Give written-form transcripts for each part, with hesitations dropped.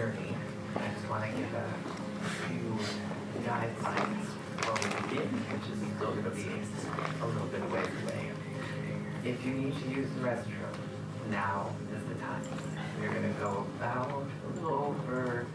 journey, I just want to give a few guidelines before we begin, which is still going to be a little bit of ways away. If you need to use the restroom, now is the time. We're going to go about a little over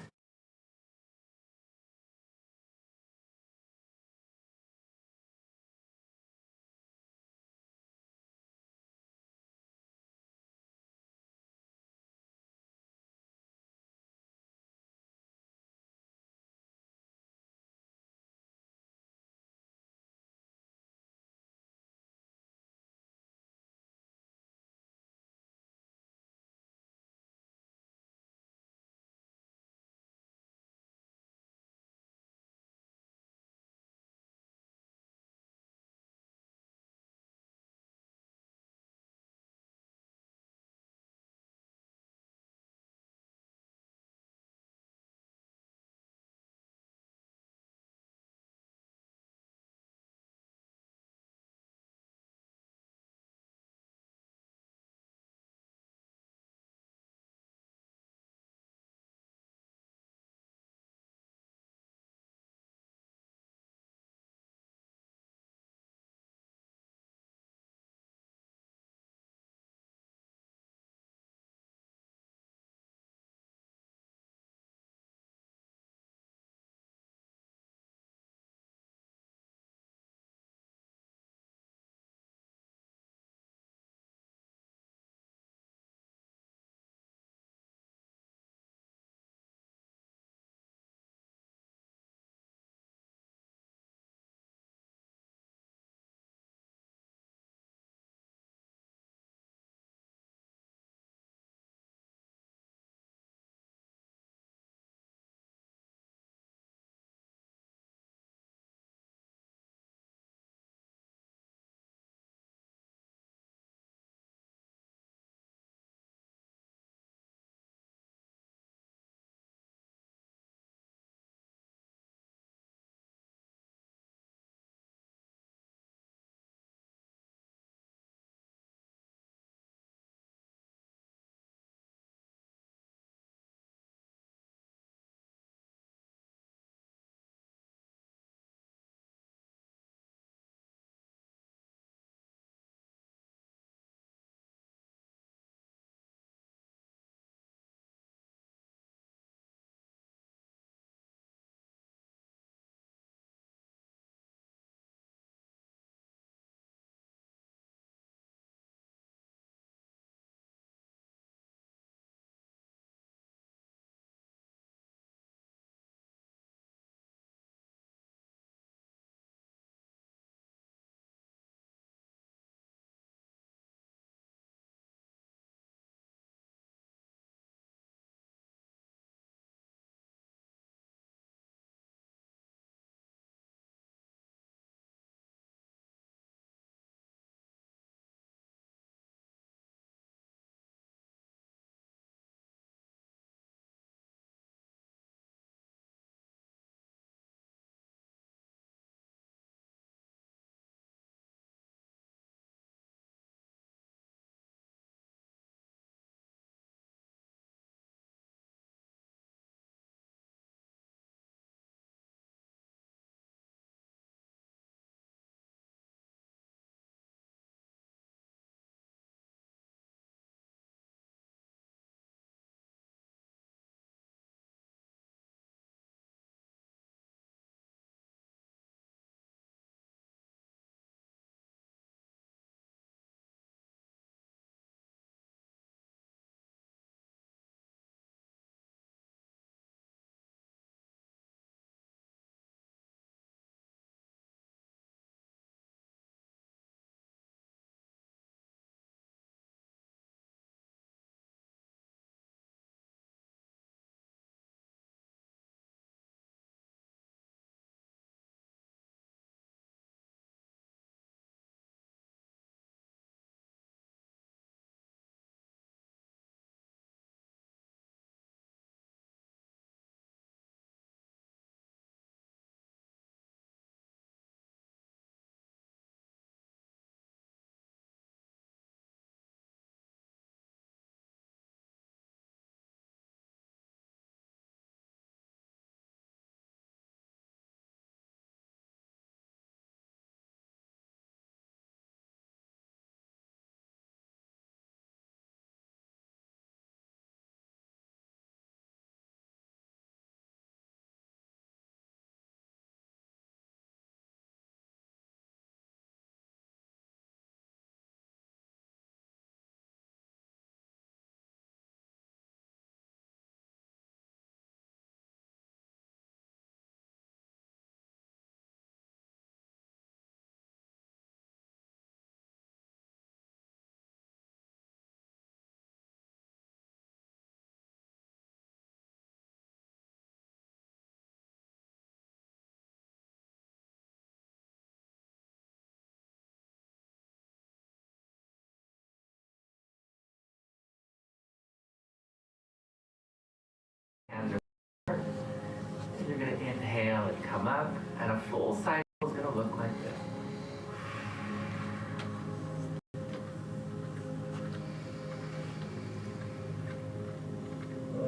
full cycle is going to look like this.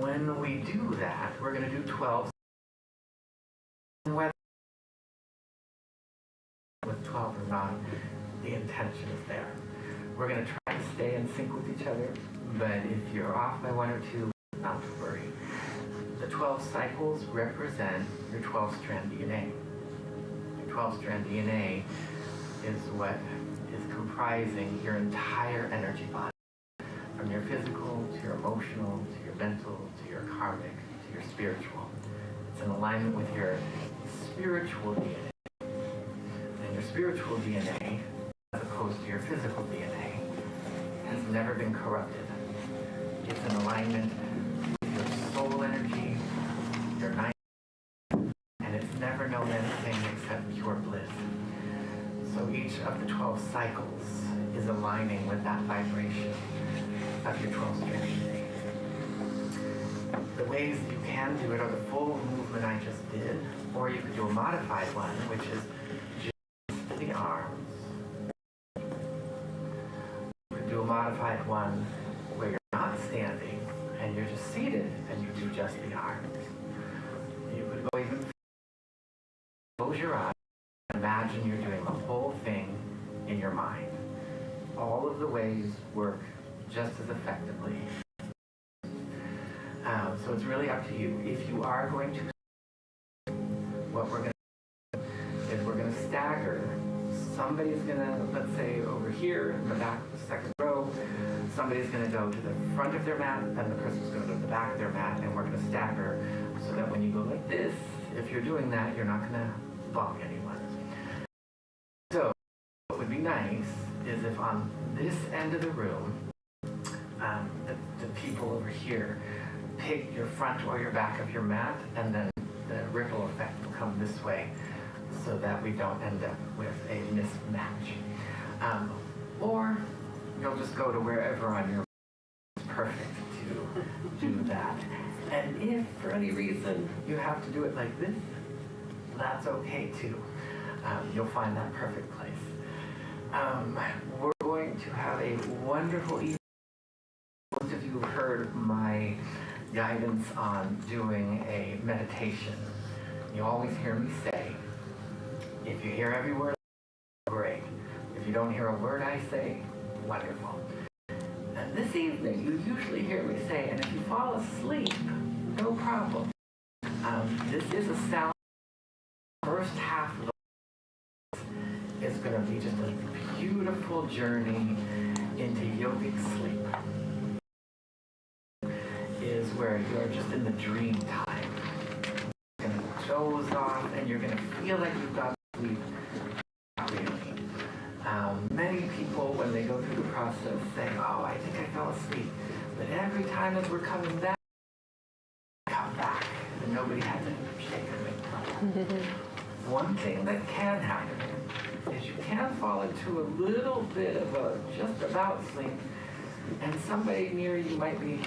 When we do that, we're going to do 12. Whether with 12 or not, the intention is there. We're going to try to stay in sync with each other, but if you're off by 1 or 2, not to worry. The 12 cycles represent your 12-strand DNA. Your 12-strand DNA is what is comprising your entire energy body, from your physical to your emotional to your mental to your karmic to your spiritual. It's in alignment with your spiritual DNA. And your spiritual DNA, as opposed to your physical DNA, has never been corrupted. It's in alignment with your soul energy, your night, and it's never known anything except pure bliss. So each of the 12 cycles is aligning with that vibration of your 12-strand DNA. The ways you can do it are the full movement I just did, or you could do a modified one, which is just the arms. You could do a modified one where you're not standing and you're just seated and you do just the arms. You could go even close your eyes and imagine you're doing the whole thing in your mind. All of the ways work just as effectively. So it's really up to you. If you are going to, what we're going to do is we're going to stagger. Somebody's going to, let's say over here in the back of the second row, somebody's going to go to the front of their mat, and the person's going to go to the back of their mat, and we're going to stagger so that when you go like this, if you're doing that, you're not going to bump anyone. So what would be nice is if on this end of the room, the people over here pick your front or your back of your mat, and then the ripple effect will come this way so that we don't end up with a mismatch. Or you'll just go to wherever on your mat is perfect to do that. And if for any reason you have to do it like this, that's okay too. You'll find that perfect place. We're going to have a wonderful evening. Most of you have heard my guidance on doing a meditation. You always hear me say, if you hear every word, great. If you don't hear a word I say, wonderful. And this evening, you usually hear me say, and if you fall asleep, no problem. This is a sound. First half of the is going to be just a beautiful journey into yogic sleep. Is where you're just in the dream time. You're going to doze off and you're going to feel like you've got sleep. Really. Many people, when they go through the process, say, oh, I think I fell asleep. But every time as we're coming back, come back. And nobody has to shake me. One thing that can happen is you can fall into a little bit of a just about sleep, and somebody near you might be.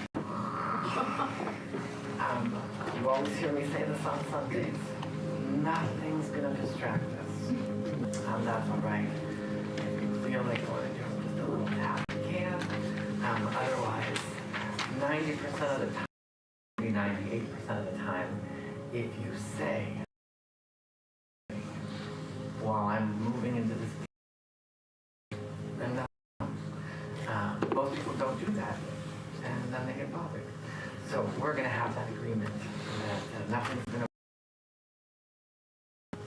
You always hear me say this on Sundays. Nothing's going to distract us. That's all right. If you feel like you want to do just a little tap, you can. Otherwise, 90% of the time, maybe 98% of the time, if you say, while I'm moving into this, then most people don't do that, and then they get bothered. So we're going to have that agreement that nothing's going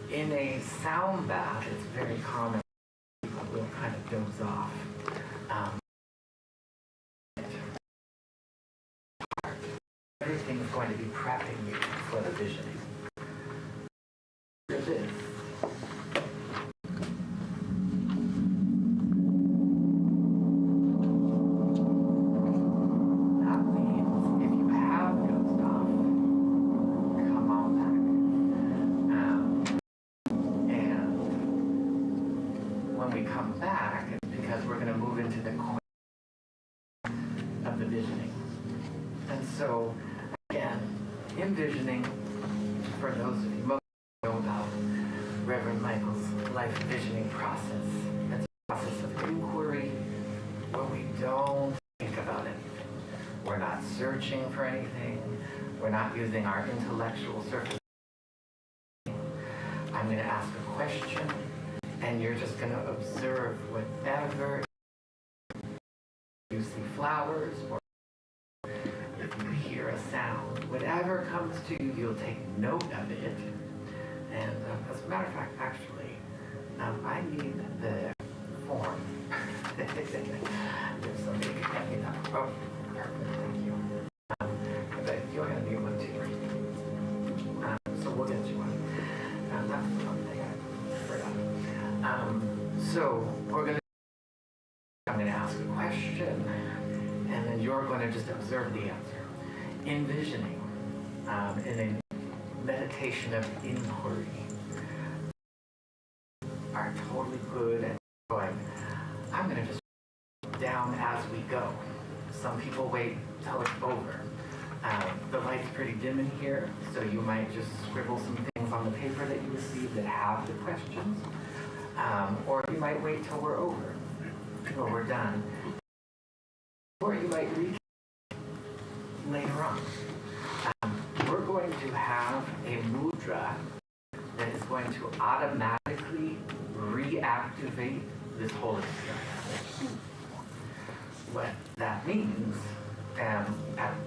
to. In a sound bath, it's very common. People will kind of doze off. Everything is going to be prepping you for the visioning. This. So, again, envisioning, for those of you most know about Reverend life visioning process. It's a process of inquiry where we don't think about it. We're not searching for anything. We're not using our intellectual surface. I'm going to ask a question, and you're just going to observe whatever. You see flowers, or if you hear a sound, whatever comes to you, you'll take note of it. And as a matter of fact, actually, I need the form. If somebody can get me that. Oh, perfect, thank you. But you're going to need one too. So we'll get you one. That's the one thing I forgot. So I'm going to ask a question, and then you're going to just observe the answer. Envisioning, in a meditation of inquiry, are totally good at going, I'm going to just down as we go. Some people wait till it's over. The light's pretty dim in here, so you might just scribble some things on the paper that you receive that have the questions, or you might wait till we're over, till we're done, or you might read later on. We're going to have a mudra that is going to automatically reactivate this whole experience. What that means, at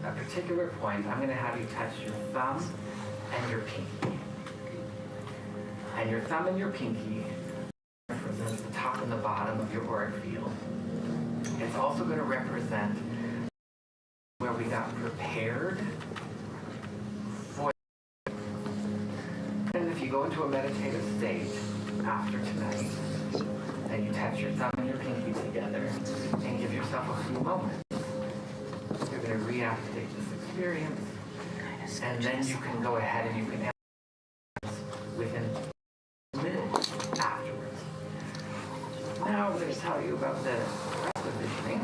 a particular point, I'm going to have you touch your thumb and your pinky. And your thumb and your pinky represents the top and the bottom of your auric field. It's also going to represent where we got prepared for. And if you go into a meditative state after tonight, and you touch your thumb and your pinky together and give yourself a few moments, you're going to reactivate this experience, and then you can go ahead and you can answer within minutes afterwards. Now I'm going to tell you about the rest of visioning.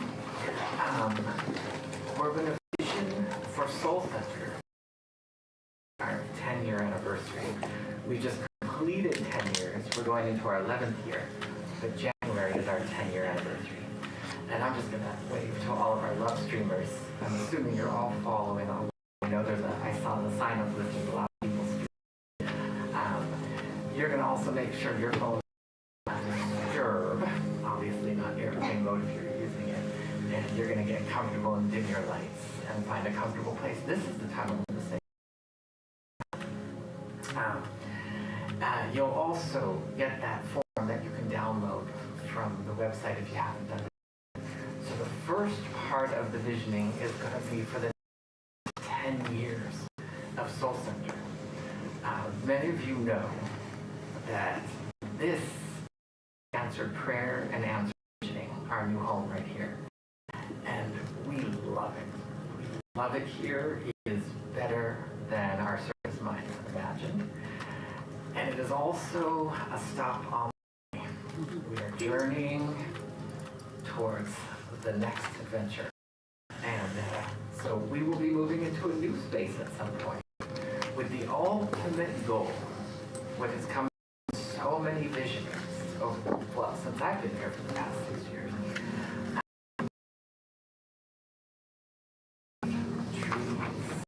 We're going to vision for Soul Center, our 10-year anniversary. We just completed 10 years. We're going into our 11th year, but January is our 10-year anniversary. And I'm just going to wave to all of our love streamers. I'm assuming you're all following along. I know I saw the sign up list of a lot of people streaming. You're going to also make sure your phone is disturb, obviously not airplane mode if you're using it. And you're going to get comfortable and dim your lights and find a comfortable place. This is the time I'm going to say. You'll also get that form that you can download from the website if you haven't done it. So the first part of the visioning is going to be for the 10 years of Soul Center. Many of you know that this answered prayer and answered visioning, our new home right here. And we love it. We love it here. It is better than our service minds imagined. And it is also a stop on the way. We are journeying towards the next adventure. And so we will be moving into a new space at some point with the ultimate goal, what has come from so many visions over, well, since I've been here for the past 6 years. Trees,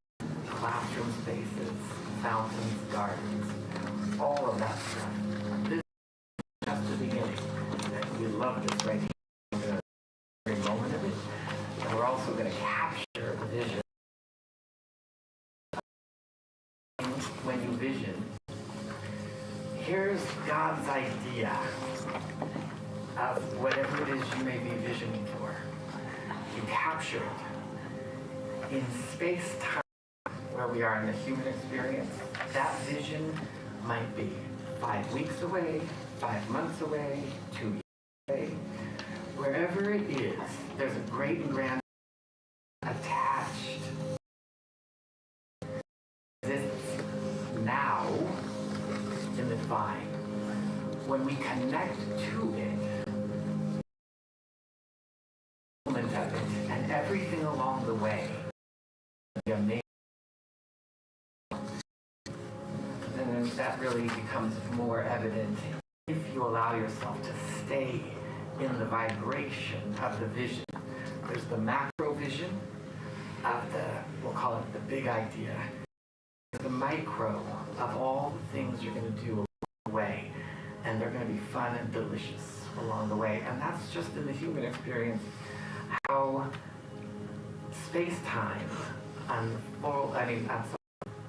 classroom spaces, fountains, gardens, all of that stuff. This is just the beginning. And we love this right here. We're going to every moment of it. And we're also going to capture the vision. When you vision, here's God's idea of whatever it is you may be visioning for. You capture it in space-time where we are in the human experience. That vision might be 5 weeks away, 5 months away, 2 years away. Wherever it is, there's a great and grand attached. Exists now in the divine. When we connect to it, moment of it, and everything along the way, the amazing. And then that really becomes more evident if you allow yourself to stay in the vibration of the vision. There's the macro vision of we'll call it the big idea. The micro of all the things you're going to do along the way, and they're going to be fun and delicious along the way. And that's just in the human experience, how space-time unfolds,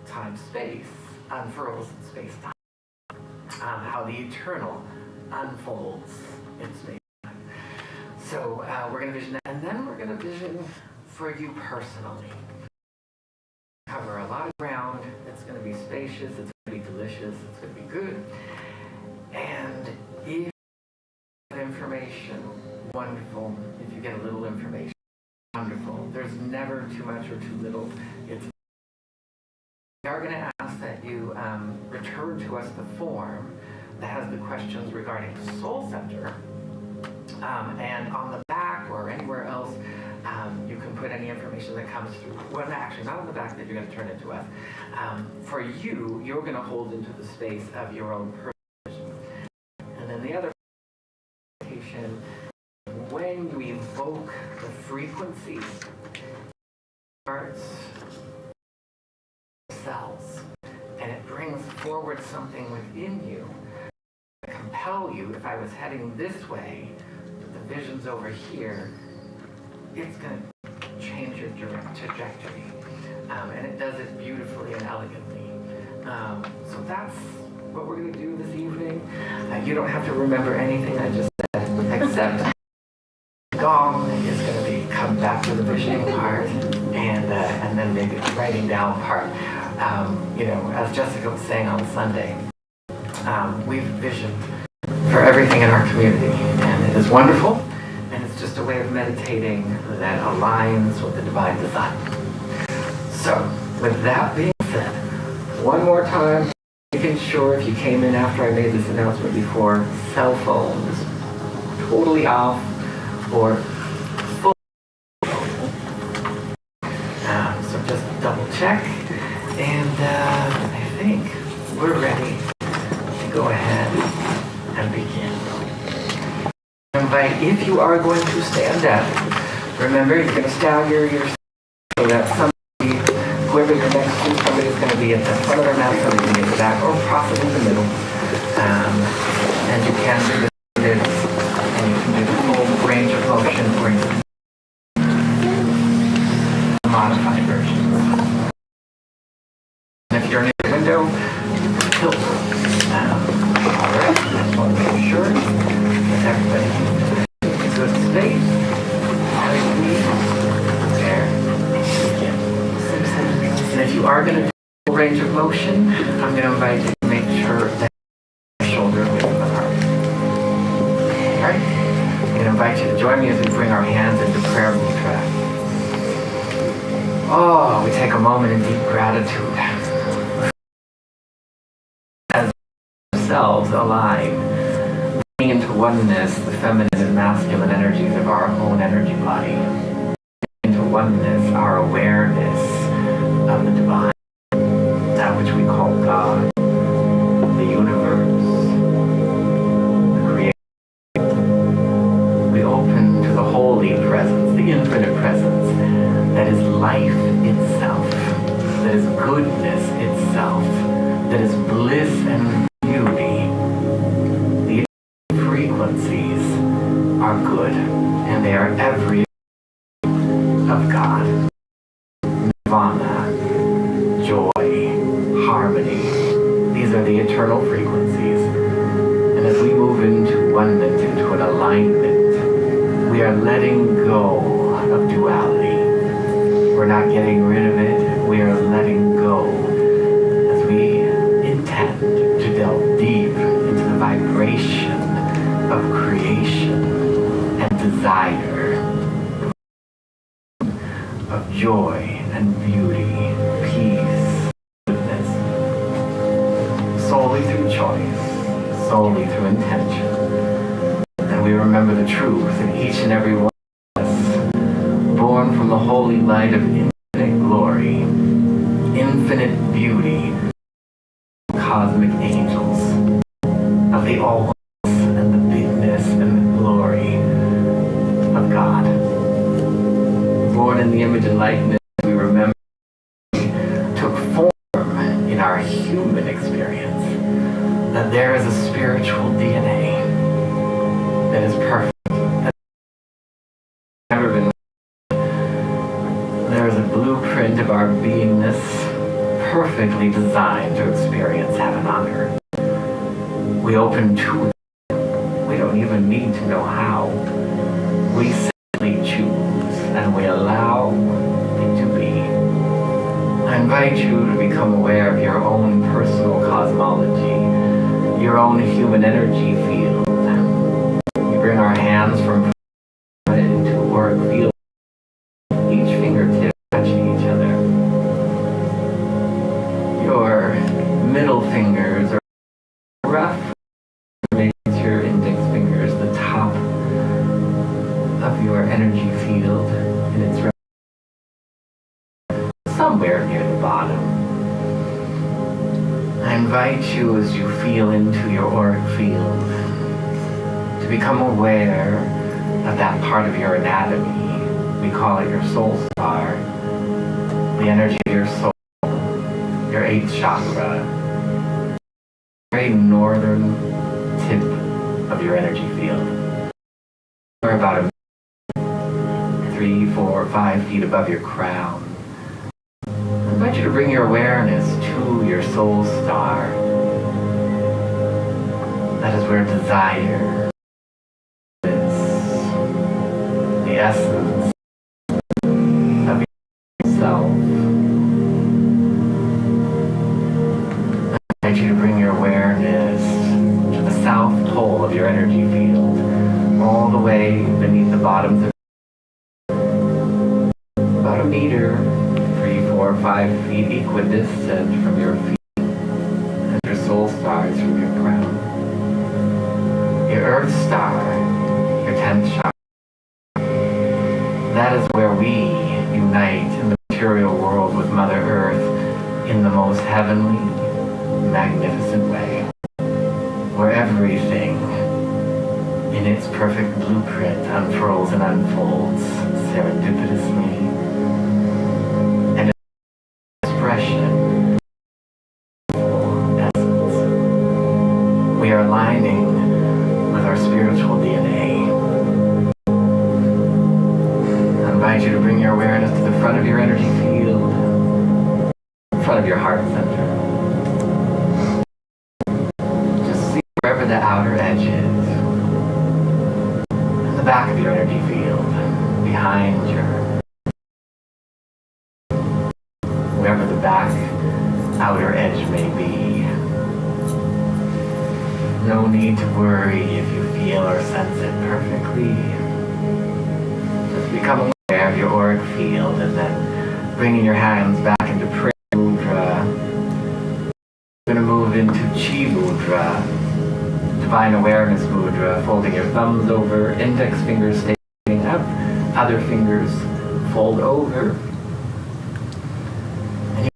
time-space unfurls in space-time. How the eternal unfolds in space-time. So we're going to vision that, and then we're going to vision for you personally. Cover a lot of ground. It's going to be spacious. It's going to be delicious. It's going to be good. And if you get information, wonderful. If you get a little information, wonderful. There's never too much or too little. We are going to ask that you return to us the form that has the questions regarding Soul Center. And on the back or anywhere else, you can put any information that comes through. Well, actually, not on the back that you're going to turn into us. For you, you're going to hold into the space of your own personal vision. And then the other presentation, when you evoke the frequency, starts cells, and it brings forward something within you to compel you. If I was heading this way, the vision's over here, it's going to change your trajectory, and it does it beautifully and elegantly. So that's what we're going to do this evening. You don't have to remember anything I just said, except gong is going to be come back to the visioning part, and then maybe the writing down part. As Jessica was saying on Sunday, we've visioned for everything in our community, and it is wonderful, and it's just a way of meditating that aligns with the divine design. So, with that being said, one more time, making sure if you came in after I made this announcement before, cell phones totally off or full. So just double check. And I think we're ready to go ahead and begin. I invite, if you are going to stand up, remember you're going to stagger yourself so that somebody, whoever you're next to, somebody's going to be at the front of their mat, somebody can be in the back, or possibly in the middle. And you can do this, and you can do the full range of motion, or you can modify versions. If you're near the window, tilt. Alright, just want to make sure that everybody in a good space. There. And if you are going to do a range of motion, I'm going to invite you to make sure that your shoulder is width apart. Alright? I'm going to invite you to join me as we bring our hands into prayer mudra. Oh, we take a moment in deep gratitude. Ourselves align, bringing into oneness the feminine and masculine energies of our own energy body, into oneness our awareness of the divine, that which we call God, the universe, the creation. We open to the holy presence, the infinite presence, that is life itself, that is goodness itself, that is bliss and are good, and they are every of God. Nirvana, joy, harmony. These are the eternal frequencies. And as we move into oneness, into an alignment, we are letting go of duality. We're not getting rid of it. We are letting go as we intend to delve deep into the vibration of creation and desire, of joy and beauty, peace, goodness, solely through choice, solely through intention. And we remember the truth in each and every one of us, born from the holy light of infinite glory, infinite beauty, cosmic angels of the all image and likeness we remember took form in our human experience, that there is a spiritual DNA that is perfect, that has never been. There is a blueprint of our beingness perfectly designed to experience heaven on earth. We open to it. We don't even need to know how. We simply choose and we allow it to be. I invite you to become aware of your own personal cosmology, your own human energy field. We bring our hands from into auric field, each fingertip touching each other. Your middle fingers are rough. Your index fingers, the top of your energy field in its somewhere near the bottom. I invite you, as you feel into your auric field, to become aware of that part of your anatomy. We call it your soul star, the energy of your soul, your 8th chakra, very northern tip of your energy field. We're about 3, 4, 5 feet above your crown. I invite you to bring your awareness to your soul star. That is where desire is, the essence of yourself. I invite you to bring your awareness to the south pole of your energy field, all the way beneath the bottoms of about a meter, 3, 4, 5 feet equidistant from your feet, and your soul star is from your crown. Your earth star, your 10th chakra, that is where we unite in the material world with Mother Earth in the most heavenly, magnificent way, where everything in its perfect blueprint unfurls and unfolds serendipitously, and expression, essence. We are aligning with our spiritual DNA. I invite you to bring your awareness to the front of your energy field, in front of your heart center. Wherever the outer edge is, in the back of your energy field, behind your, wherever the back outer edge may be. No need to worry if you feel or sense it perfectly. Just become aware of your auric field and then bringing your hands back into prayer mudra. We're going to move into chi mudra, divine awareness mudra, folding your thumbs over, index fingers staying up, other fingers fold over. And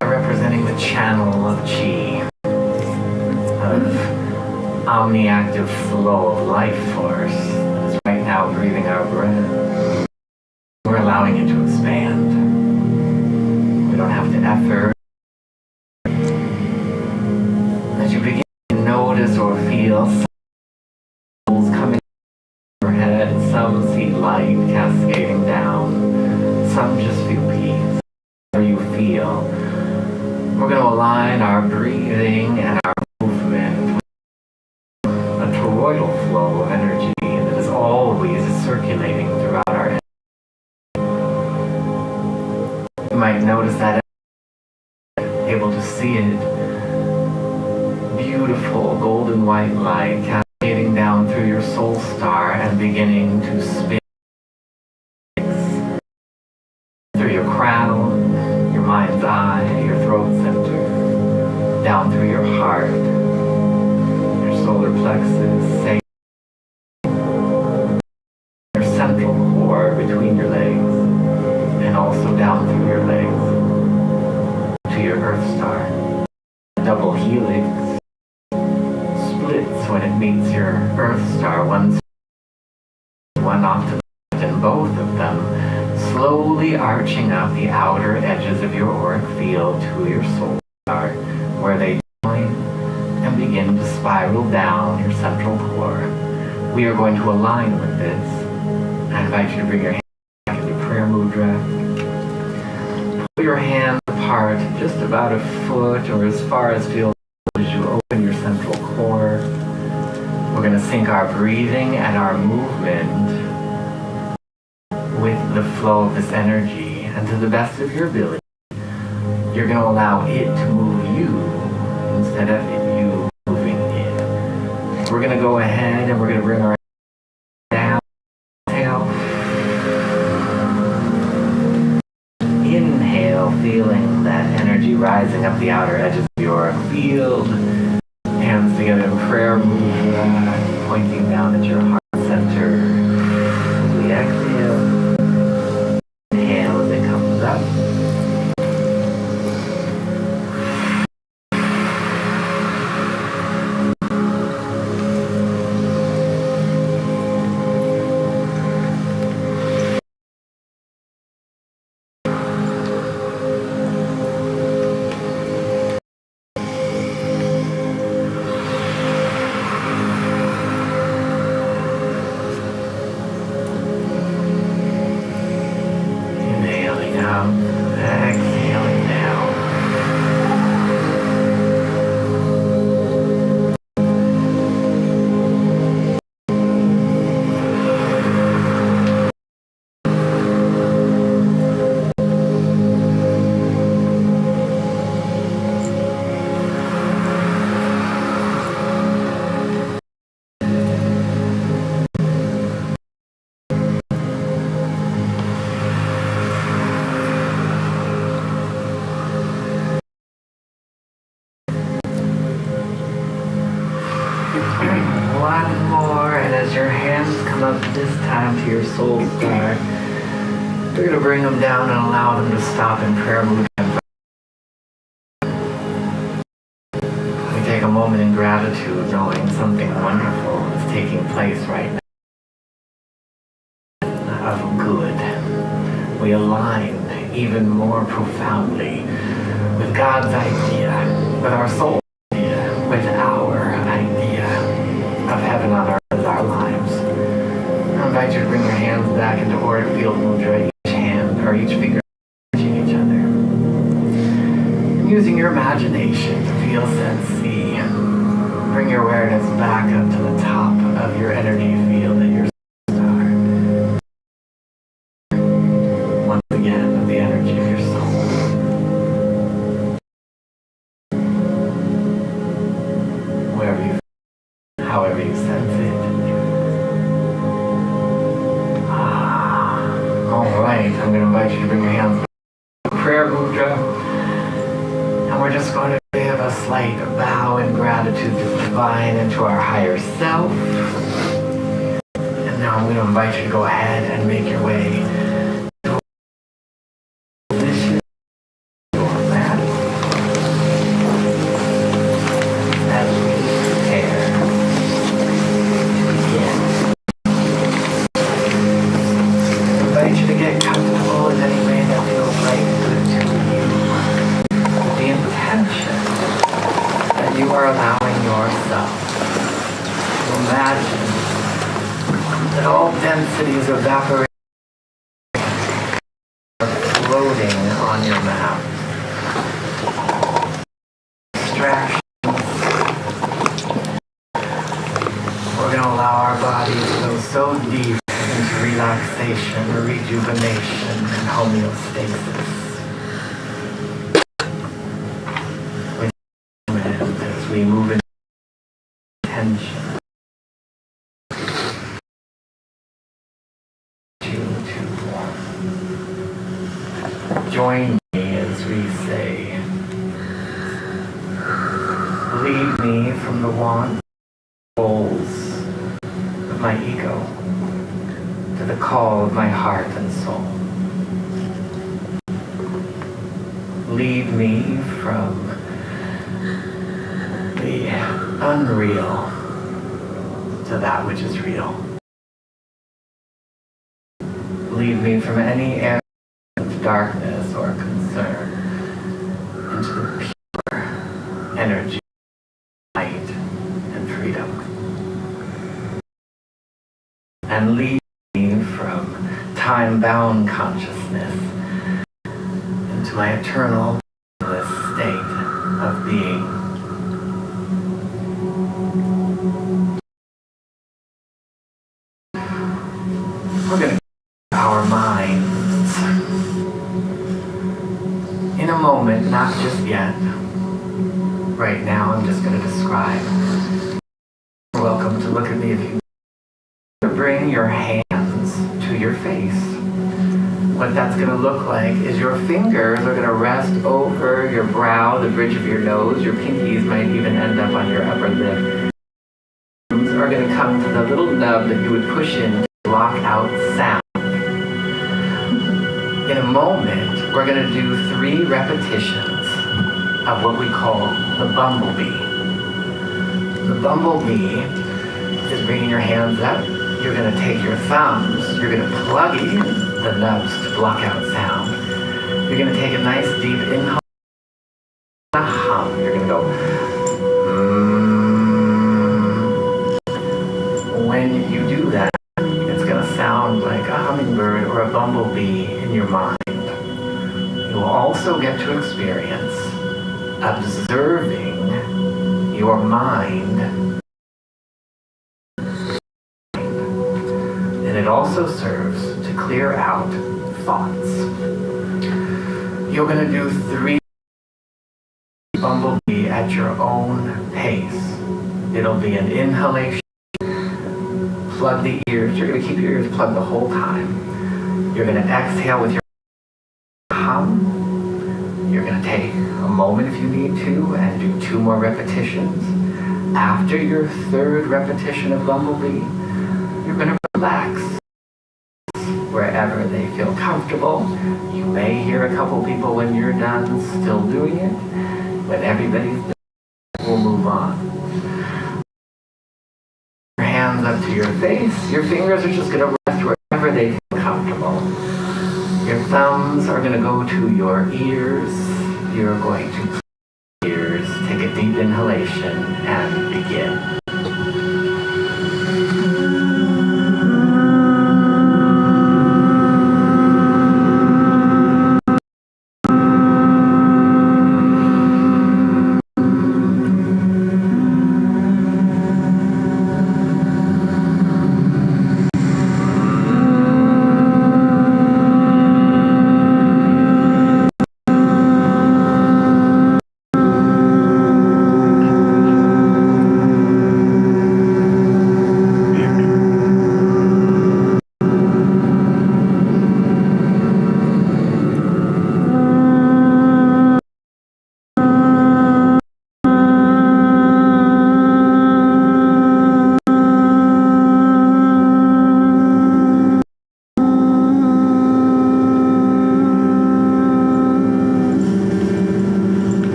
you're representing the channel of chi, of omniactive flow of life force that is right now breathing our breath. We're allowing it to expand. We don't have to effort. As you begin to notice or feel souls coming over your head, some see light cascading down, some just feel peace. Whatever you feel, we're going to align our breathing and our movement with a toroidal flow of energy that is always circulating throughout our energy. You might notice that, able to see it, beautiful golden white light cascading down through your soul star and beginning to spin through your crown, your mind's eye, your throat center, down through your heart, your solar plexus, your central core between your legs, and also down through your legs to your earth star. A double helix splits when it meets your earth star, one off to the left, and both of them slowly arching up the outer edges of your auric field to your soul star, where they join and begin to spiral down your central core. We are going to align with this. I invite you to bring your hands back into prayer mudra. Pull your hands apart just about a foot or as far as feels as you open your central core. We're going to sync our breathing and our movement with the flow of this energy, and to the best of your ability, you're going to allow it to move you instead of you moving it. We're going to go ahead and we're going to bring our down. Exhale. Inhale, feeling that energy rising up the outer edges of your field. Hands together in prayer mudra, pointing down at your heart center. We exhale. Inhale as it comes up. Exhaling down. One more, and as your hands come up this time to your soul star, you're going to bring them down and allow them to stop in prayer mudra. We take a moment in gratitude, knowing something wonderful is taking place right now of good. We align even more profoundly with God's idea, with our soul idea, with our idea of heaven on earth as our lives. I invite you to bring your hands back into auric field mudra, each hand or each finger touching each other. And using your imagination to feel, sense, see. Bring your awareness back up to the top of your energy field at your star. Once again, of the energy of your soul. Wherever you, however you sense it. Alright, I'm going to invite you to bring your hands back to prayer mudra. And we're just going to give a slight bow in gratitude to the divine and to our higher self. And now I'm going to invite you to go ahead and make your way to a position or mat as we prepare to begin. I invite you to get comfortable in any way that feels right and good to you. With the intention that you are allowing yourself to imagine that all densities evaporate, floating on your map. Distractions. We're going to allow our bodies to go so deep into relaxation, rejuvenation, and homeostasis. With as we move into tension. Join me as we say, lead me from the wants, goals of my ego to the call of my heart and soul. Lead me from the unreal to that which is real. Lead me from any area darkness or concern into the pure energy, light, and freedom. And lead me from time-bound consciousness into my eternal state of being. We're going to our minds in a moment, not just yet. Right now, I'm just going to describe. You're welcome to look at me if you bring your hands to your face. What that's going to look like is your fingers are going to rest over your brow, the bridge of your nose. Your pinkies might even end up on your upper lip. Are going to come to the little nub that you would push in to block out sound. In a moment, we're going to do 3 repetitions of what we call the bumblebee. The bumblebee is bringing your hands up. You're going to take your thumbs. You're going to plug in the nubs to block out sound. You're going to take a nice deep inhale. A hum. You're going to go. When you do that, it's going to sound like a hummingbird or a bumblebee in your mind. You will also get to experience observing your mind. And it also serves to clear out thoughts. You're going to do 3 bumblebee at your own pace. It'll be an inhalation. Plug the ears. You're going to keep your ears plugged the whole time. You're going to exhale with your hum. You're going to take a moment if you need to and do 2 more repetitions. After your 3rd repetition of bumblebee, you're going to relax wherever they feel comfortable. You may hear a couple people when you're done still doing it. When everybody's done, we'll move on. Hands up to your face. Your fingers are just going to rest wherever they feel comfortable. Your thumbs are going to go to your ears. You're going to ears. Take a deep inhalation and begin.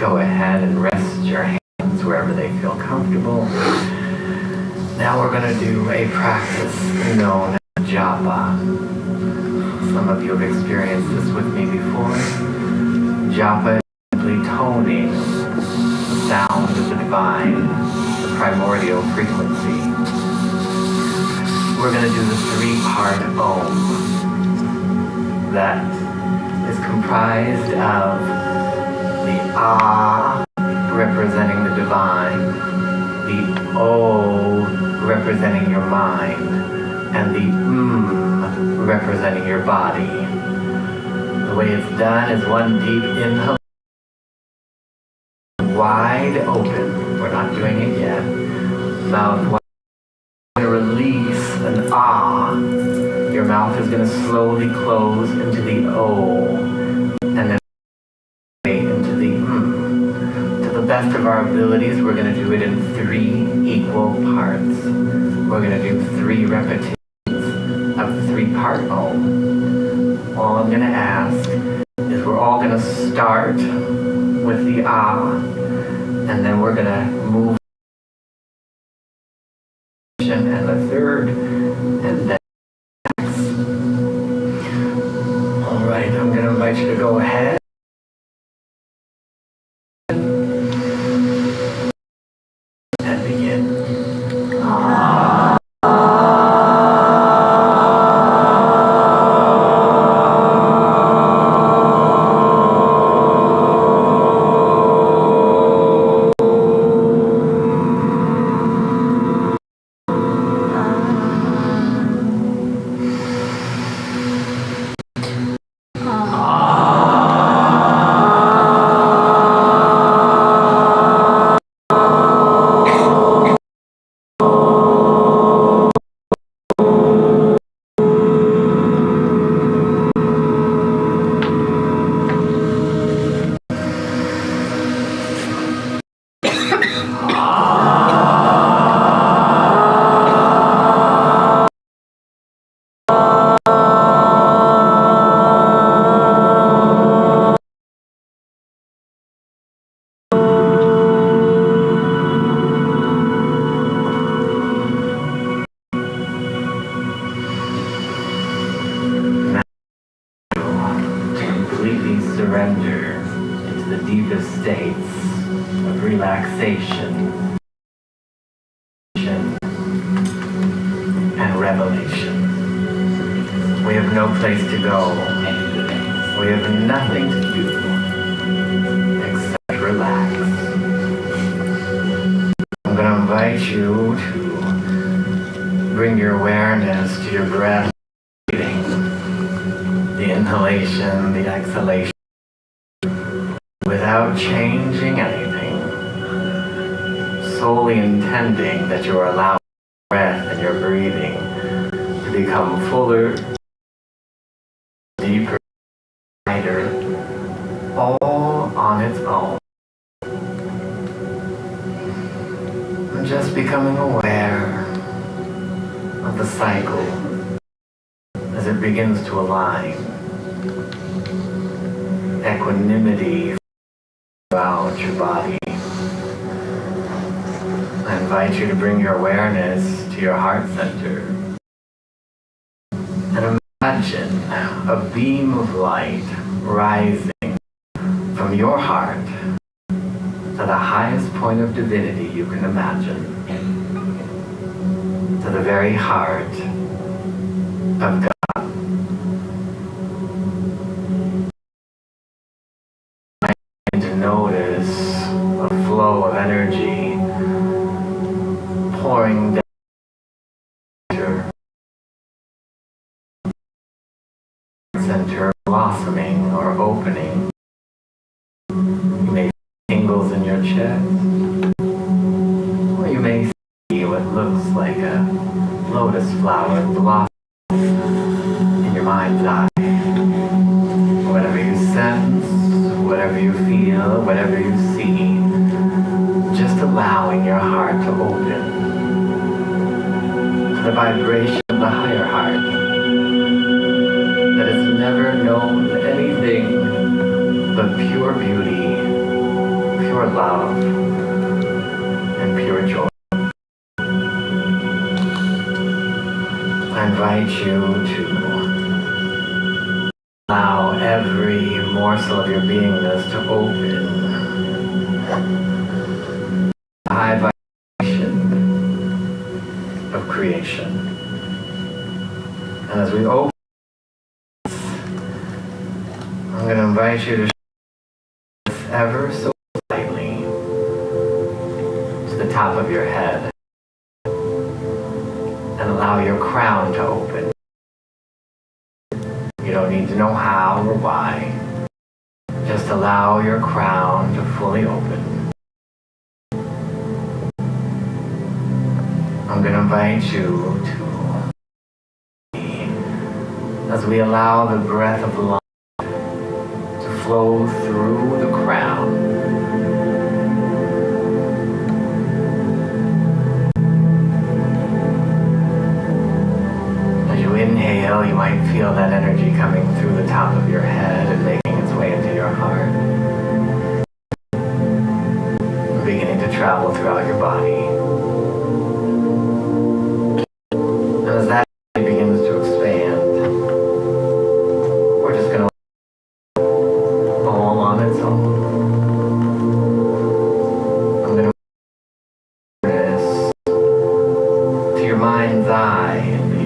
Go ahead and rest your hands wherever they feel comfortable. Now we're going to do a practice known as japa. Some of you have experienced this with me before. Japa is simply toning the sound of the divine, the primordial frequency. We're going to do the 3-part Om that is comprised of the Ah representing the divine, the O representing your mind, and the representing your body. The way it's done is 1 deep inhale, wide open. We're not doing it yet. Mouth wide. We're going to release an Ah. Your mouth is going to slowly close into the O, and then into the To the best of our abilities, we're going to do it in 3 equal parts. We're going to do 3 repetitions of 3 3-part Om. All I'm going to ask is we're all going to start with the Ah, and then we're going to move and the third, and then next. All right, I'm going to invite you to go ahead and begin. Surrender into the deepest states of relaxation and revelation. We have no place to go. We have nothing to do except relax. I'm going to invite you to bring your awareness to your breath, breathing, the inhalation, the exhalation, without changing anything, solely intending that you are allowing your breath and your breathing to become fuller, deeper, lighter, all on its own. And just becoming aware of the cycle as it begins to align. Equanimity throughout your body. I invite you to bring your awareness to your heart center and imagine a beam of light rising from your heart to the highest point of divinity you can imagine, to the very heart of God. To notice a flow of energy pouring down your center, blossoming or opening. You may feel tingles in your chest, or you may see what looks like a lotus flower blossom in your mind's eye. Whatever you sense, whatever you feel, whatever you see, just allowing your heart to open to the vibration of the higher heart that has never known anything but pure beauty, pure love, and pure joy. I invite you to allow every morsel of your beingness to open. High vibration of creation. And as we open, I'm going to invite you to shift ever so slightly to the top of your head and allow your crown to open. You don't need to know how or why. Just allow your crown to fully open. I'm going to invite you to, as we allow the breath of life to flow through the crown, as you inhale exhale, you might feel that energy coming through the top of your head and making its way into your heart. Beginning to travel throughout your body. And as that begins to expand, we're just going to fall on its own. I'm going to this to your mind's eye in the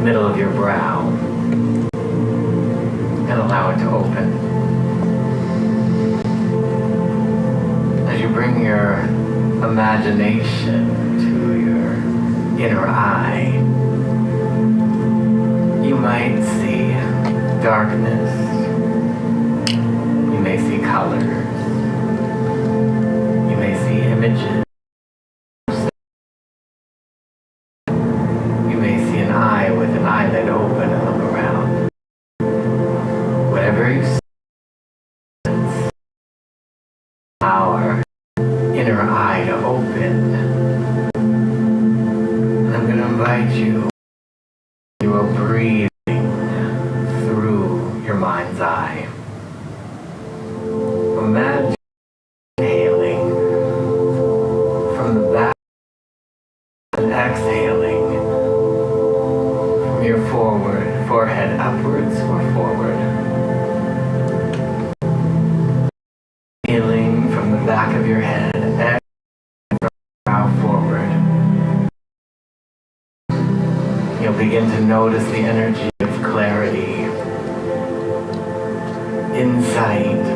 middle of your brow and allow it to open. As you bring your imagination to your inner eye, you might see darkness, you may see colors, you may see images, you may see an eye with an eyelid open and look around. Whatever you see, our inner eye to open. And I'm going to invite you to a breathing through your mind's eye. Imagine inhaling from the back and exhaling from your forehead upwards or forward. Inhaling from the back of your head, exhaling from the brow forward. You'll begin to notice the energy of clarity, insight,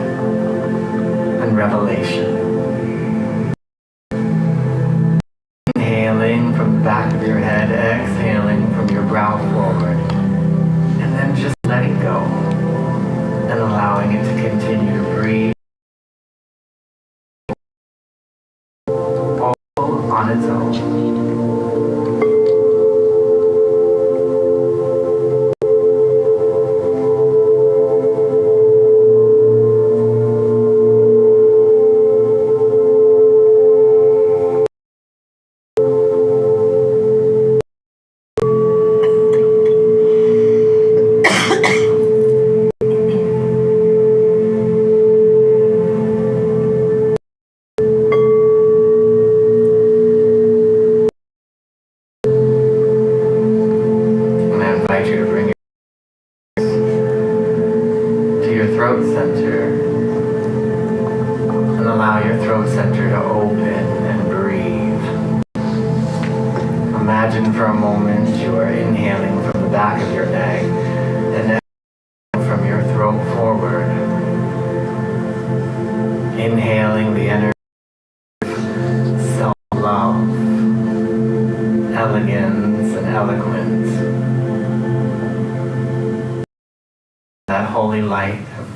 and revelation. Inhaling from the back of your head, exhaling from your brow forward, and then just letting go and allowing it to continue to breathe on its own. Throat center and allow your throat center to open and breathe. Imagine for a moment you are inhaling from the back of your neck and exhaling from your throat forward. Inhaling the energy of self-love, elegance, and eloquence. That holy light of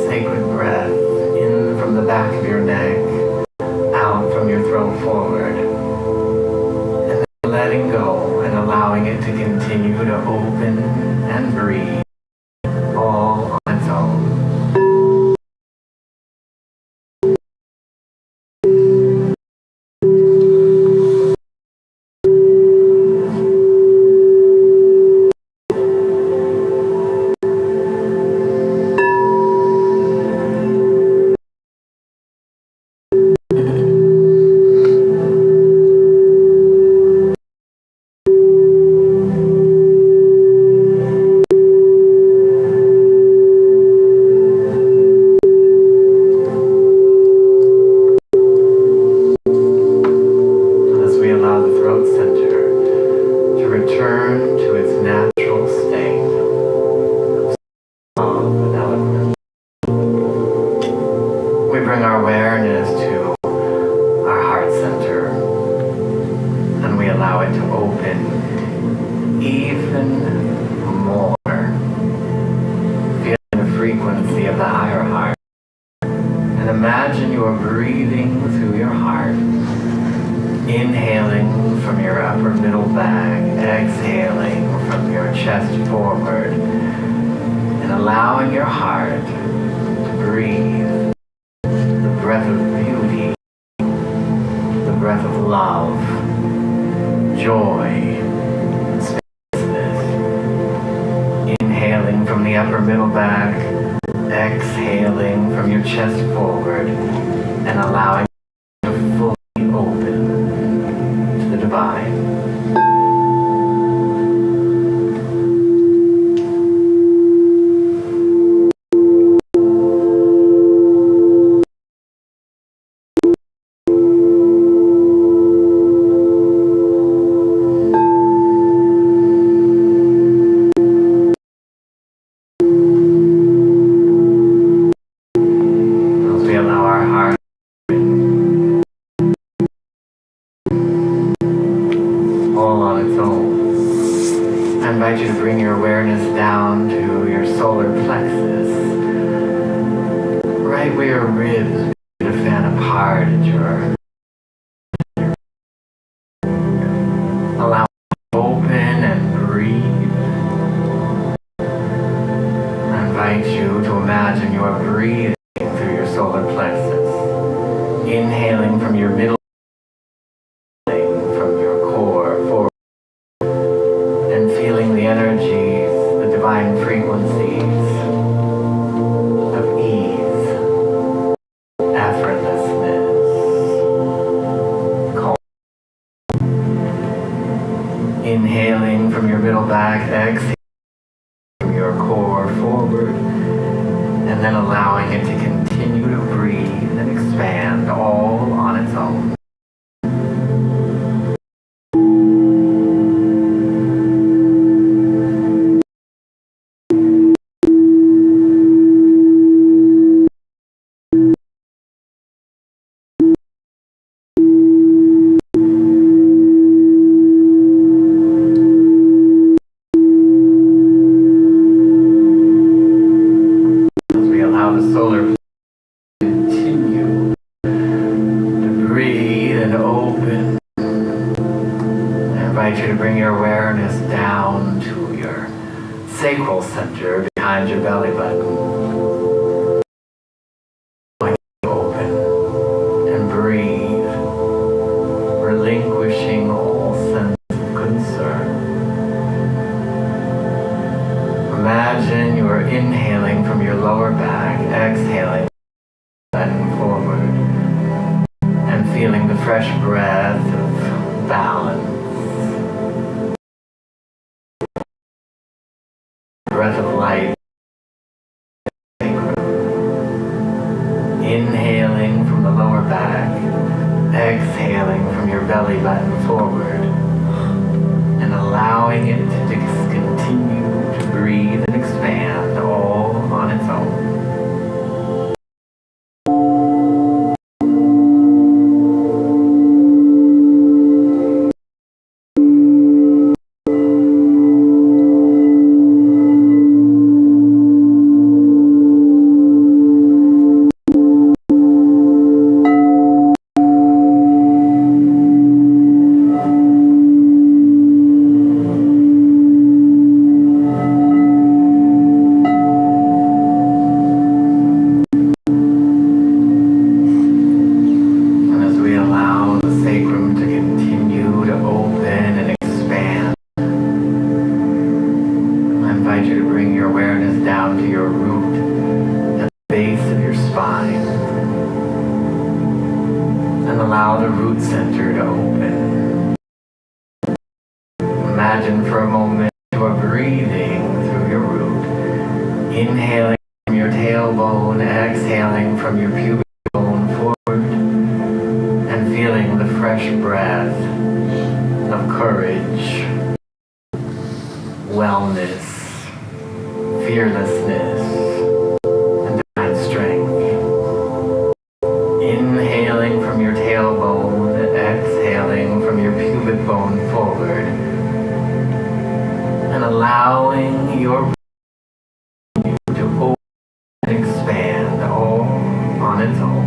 sacred breath in from the back of your neck, out from your throat forward, and then letting go and allowing it to continue to open and breathe all on its own. We bring our awareness to our heart center and we allow it to open even more, feeling the frequency of the higher heart. And imagine you are breathing through your heart, inhaling from your upper middle back, exhaling from your chest forward, and allowing your heart to breathe the breath of beauty, the breath of love, joy, spaciousness, upper middle back, exhaling from your chest forward and allowing you to fully open to the divine. I invite you to bring your awareness down to your solar plexus, right where your ribs begin to fan apart at your. Allow it to open and breathe. I invite you to imagine you are breathing through your solar plexus, inhaling from your middle, from your core forward, and feeling the energies, the divine frequencies of ease, effortlessness, calm. Inhaling from your middle back, exhaling from your core forward, and then allowing it to continue to breathe and expand all on its own. The solar continue to breathe and open. I invite you to bring your awareness down to your sacral center behind your belly button. Open and breathe, relinquishing all sense of concern. Imagine you are inhaling from your lower back, exhaling and forward, and feeling the fresh breath of balance, breath of light, inhaling from the lower back, exhaling from your belly button forward, and allowing it to continue to breathe and expand all on its own. Down to your root at the base of your spine, and allow the root center to open. Imagine for a moment you are breathing through your root, inhaling from your tailbone, exhaling from your pubic bone forward, and feeling the fresh breath of courage, wellness, fearlessness, and divine strength. Inhaling from your tailbone, exhaling from your pubic bone forward, and allowing your breath to open and expand all on its own.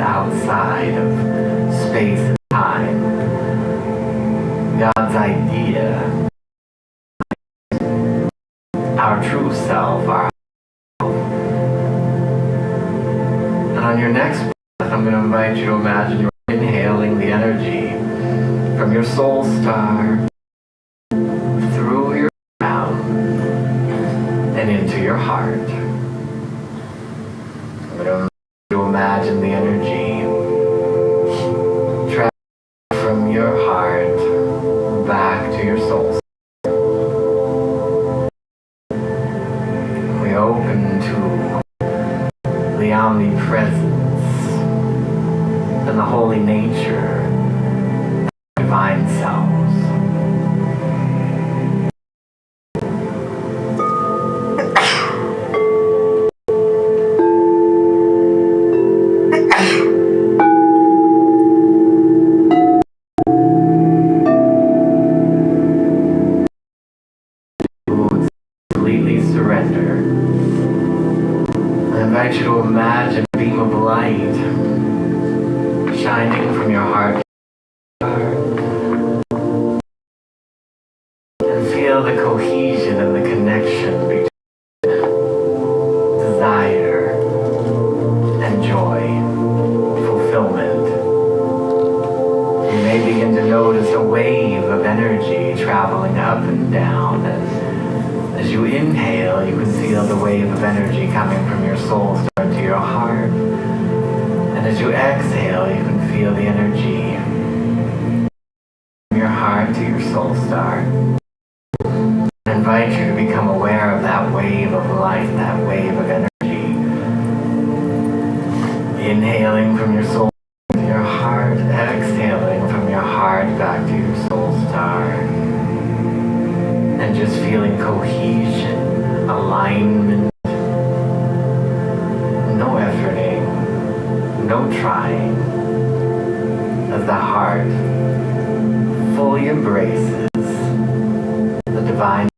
outside of space and time. God's idea, our true self, our and on your next breath, I'm going to invite you to imagine you're inhaling the energy from your soul star through your crown and into your heart. I'm going to invite you to imagine the energy traveling from your heart back to your soul. We open to the omnipresence and the holy nature of divine selves. Completely surrender. I invite you to imagine a beam of light shining from your heart and feel the cohesion and the connection between desire and joy, fulfillment. You may begin to notice a wave of energy traveling up and down, and as you inhale, you can feel the wave of energy coming from your soul start to your heart. And as you exhale, you can feel the energy from your heart to your soul star. I invite you to become aware of that wave of light, that wave of energy. Inhaling from your soul to your heart, exhaling from your heart back to your soul star. And just feeling cohesion, alignment, no efforting, no trying, as the heart fully embraces the divine.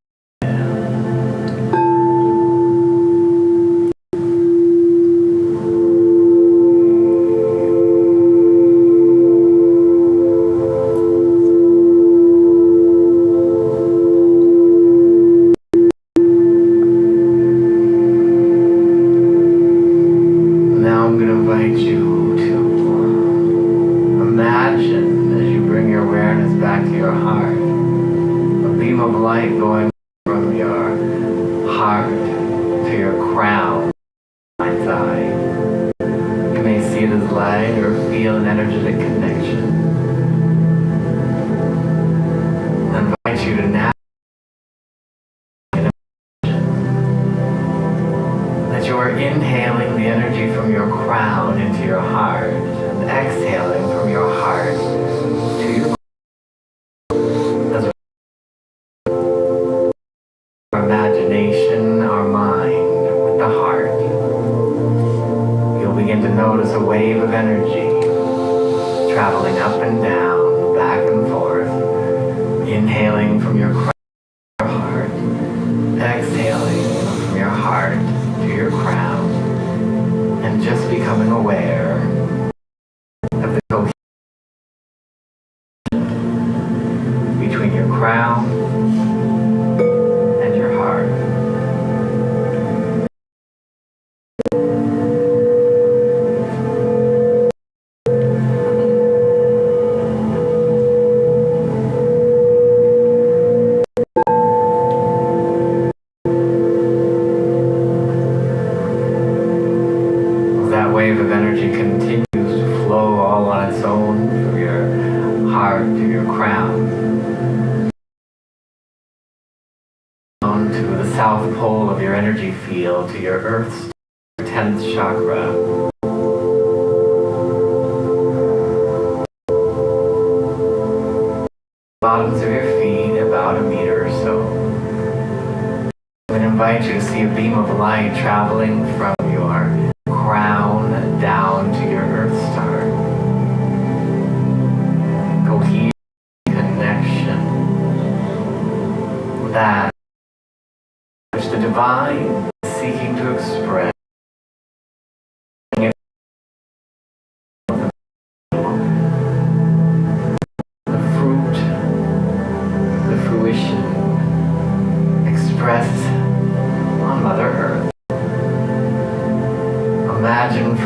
I'm going to invite you to imagine, as you bring your awareness back to your heart, a beam of light going from your heart to your crown, mind's eye. You may see it as light or feel an energetic connection. I invite you to now that you are inhaling the energy from your crown into your heart and exhaling from your heart to your our imagination, our mind with the heart. You'll begin to notice a wave of energy traveling up and down, back and forth, inhaling from your crown to your heart, exhaling from your heart to your crown, and just becoming aware of the cohesion between your crown and your heart. That wave of energy continues to flow all on its own from your heart to your crown, down to the south pole of your energy field, to your earth's 10th chakra. Bottoms of your feet about a meter or so. I'm going to invite you to see a beam of light traveling from your crown down to your earth star. Cohesion, connection, that which the divine is seeking to express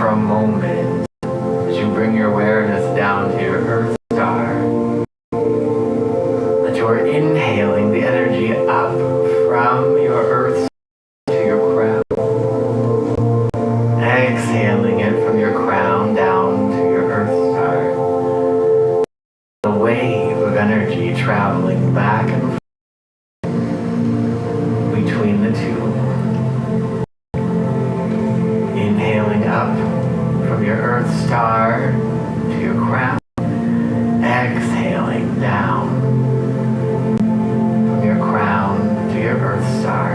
for a moment as you bring your awareness down to your Earth star, that you are inhaling the energy up from your Earth star to your crown, exhaling it from your crown down to your Earth star. A wave of energy traveling back and forth between the two. Inhaling up from your Earth star to your crown, exhaling down from your crown to your Earth star.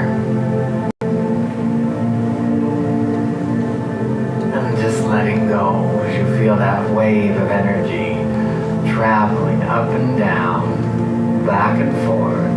And just letting go as you feel that wave of energy traveling up and down, back and forth.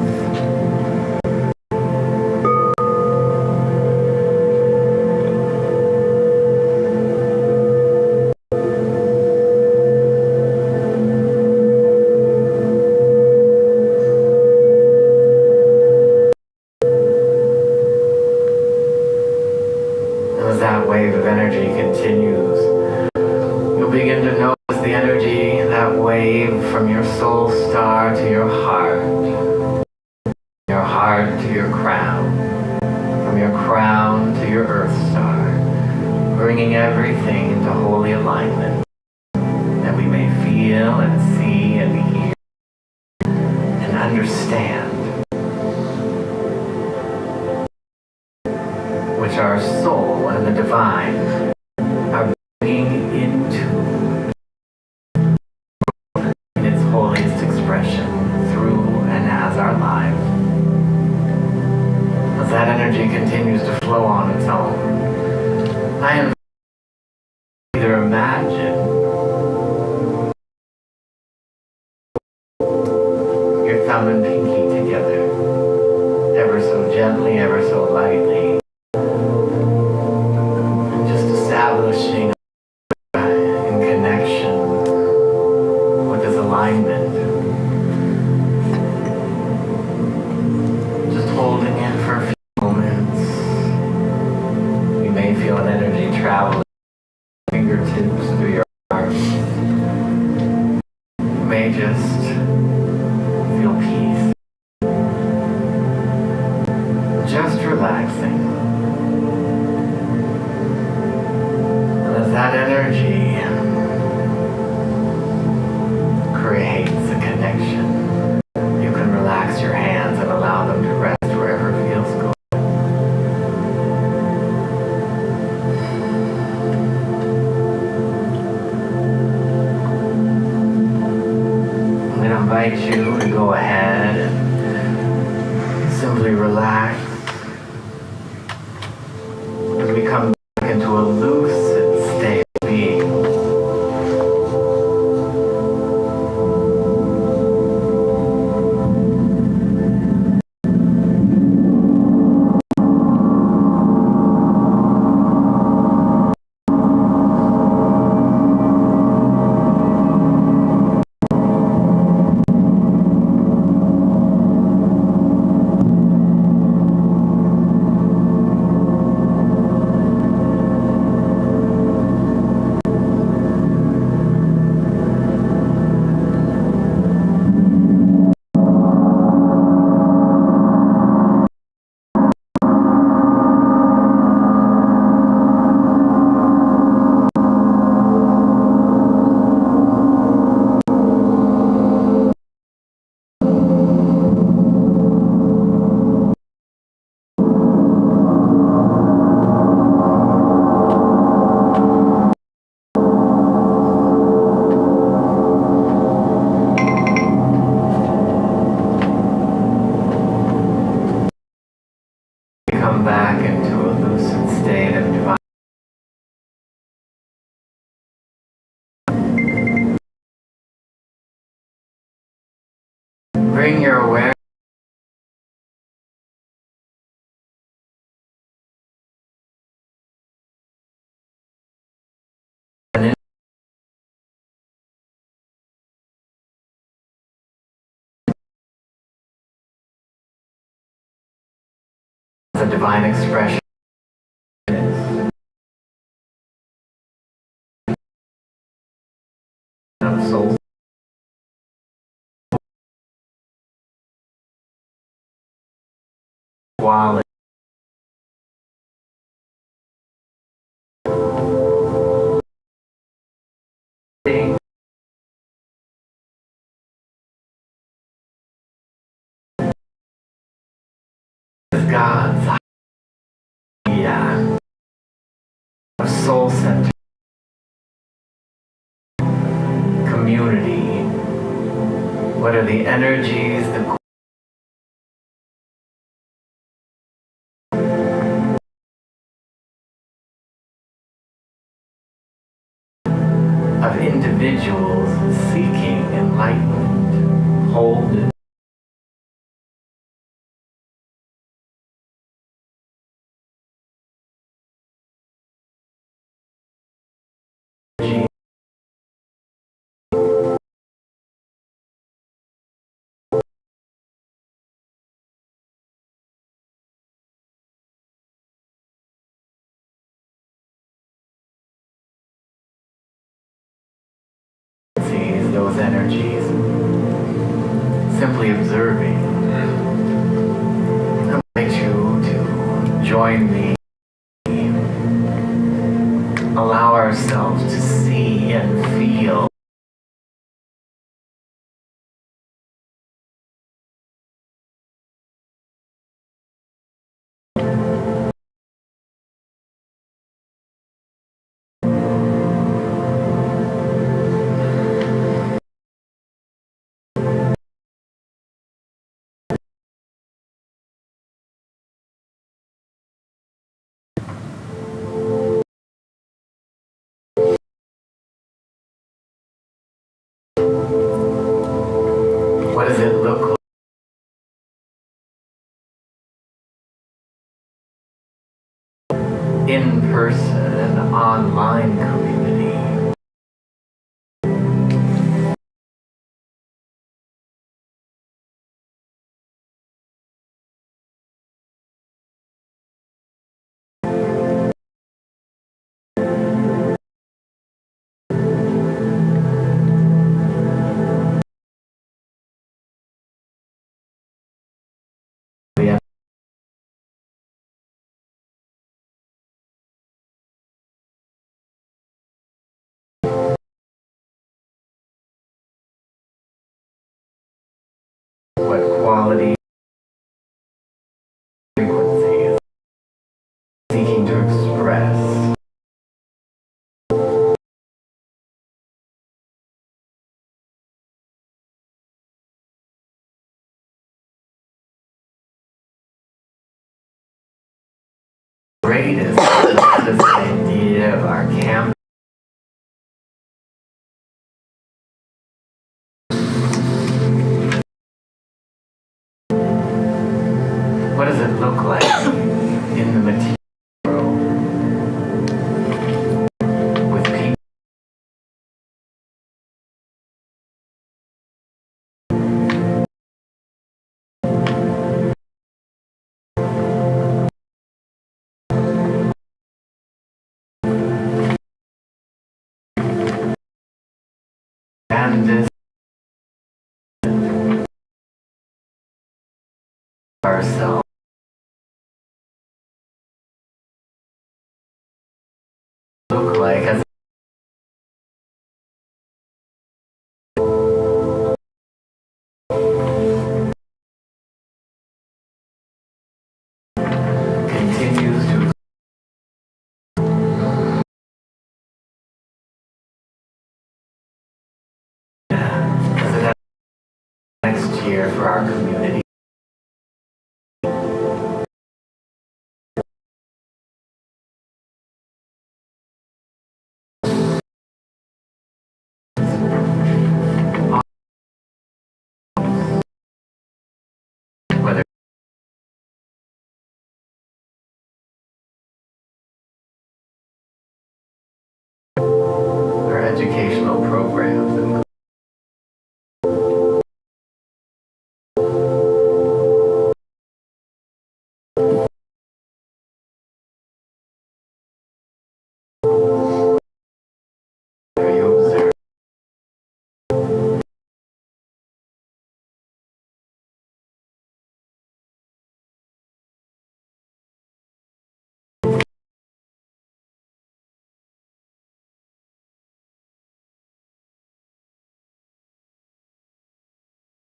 As that wave of energy continues, you'll begin to notice the energy, that wave from your soul star to your heart to your crown, from your crown to your Earth star, bringing everything into holy alignment that we may feel and see and hear and understand, which our soul and the divine are bringing into in its holiest expression through and as our lives. As that energy continues to flow on its own, I invite you to either imagine your thumb and pinky together, ever so gently, ever so lightly, establishing in connection with this alignment. Just holding it for a few moments. You may feel an energy traveling fingertips through your arms. You may just feel peace. Just relaxing. That energy creates a connection. You can relax your hands and allow them to rest wherever it feels good. I'm going to invite you to go ahead and simply relax as we come back into a loose being. Come back into a lucid state of divine. Bring your awareness as a divine expression. quality. God's idea of soul-centered community. What are the energies, of individuals seeking enlightenment, wholeness, those energies, simply observing. I invite you to join me. Allow ourselves to see and feel what does it look like in person and online community. We have what quality frequencies seeking to express. Greatest this idea of our camp. What does it look like in the material with people? And this ourselves look like as continues to as it has next year for our community. Whether our educational programs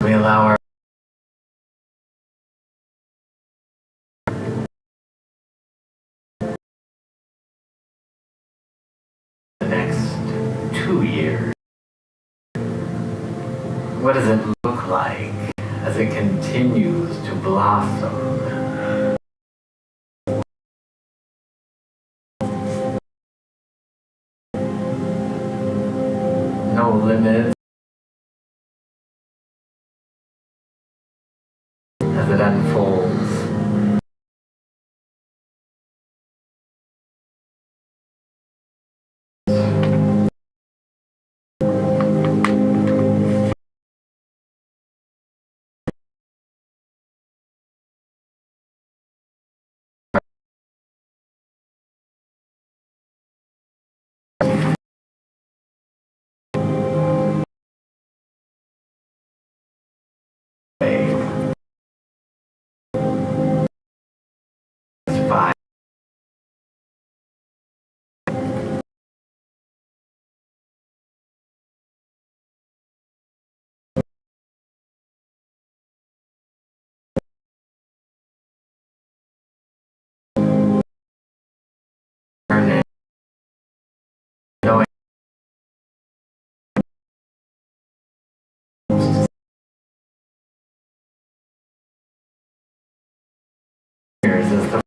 We allow our the next 2 years. What does it look like as it continues to blossom? No limits as it unfolds. Five. Knowing years is the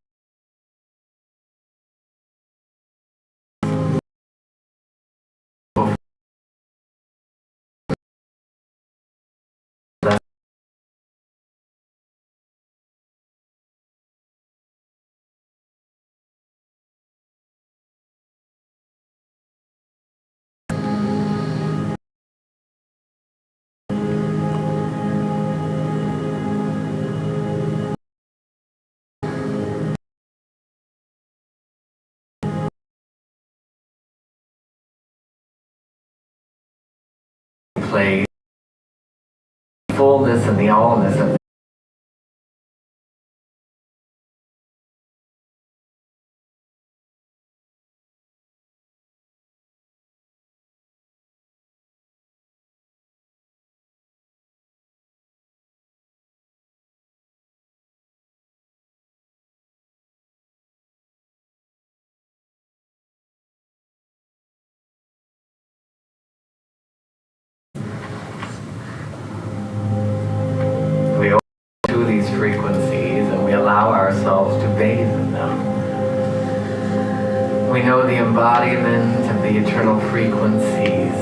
play fullness and the allness of we open to these frequencies and we allow ourselves to bathe in them. We know the embodiment of the eternal frequencies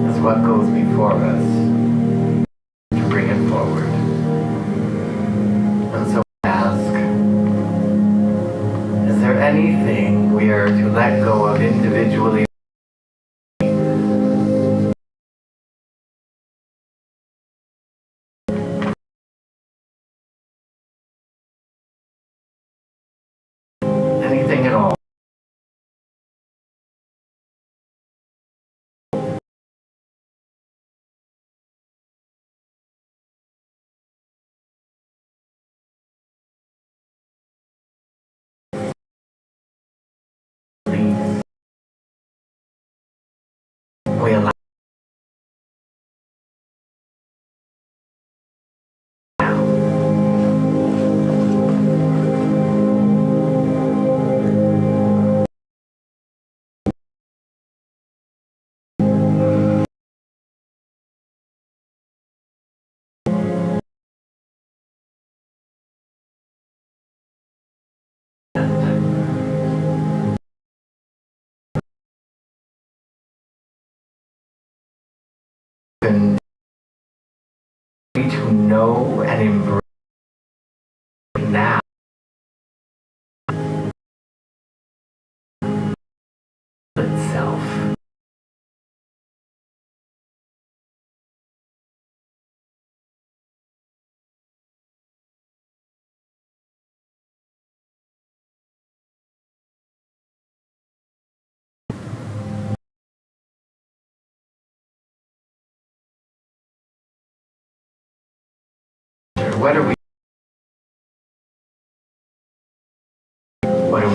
is what goes before us to bring it forward. And so I ask, is there anything we are to let go of individually? Anything at all? Please. We allow and to know and embrace now itself. What are we? What are we?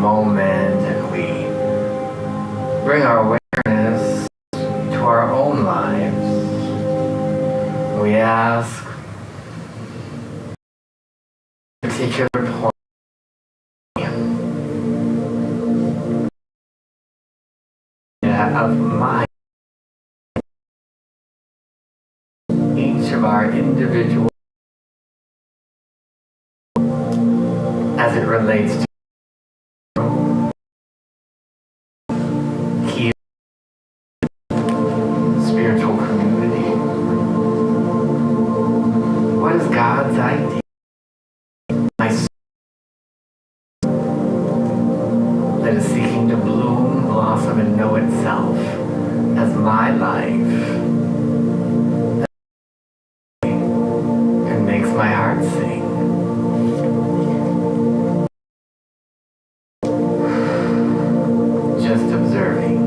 moment and we bring our awareness to our own lives. We ask a particular point of my each of our individual as it relates to key spiritual community. What is God's idea? My soul that is seeking to bloom, blossom, and know itself as my life. It makes my heart sing. Just observing.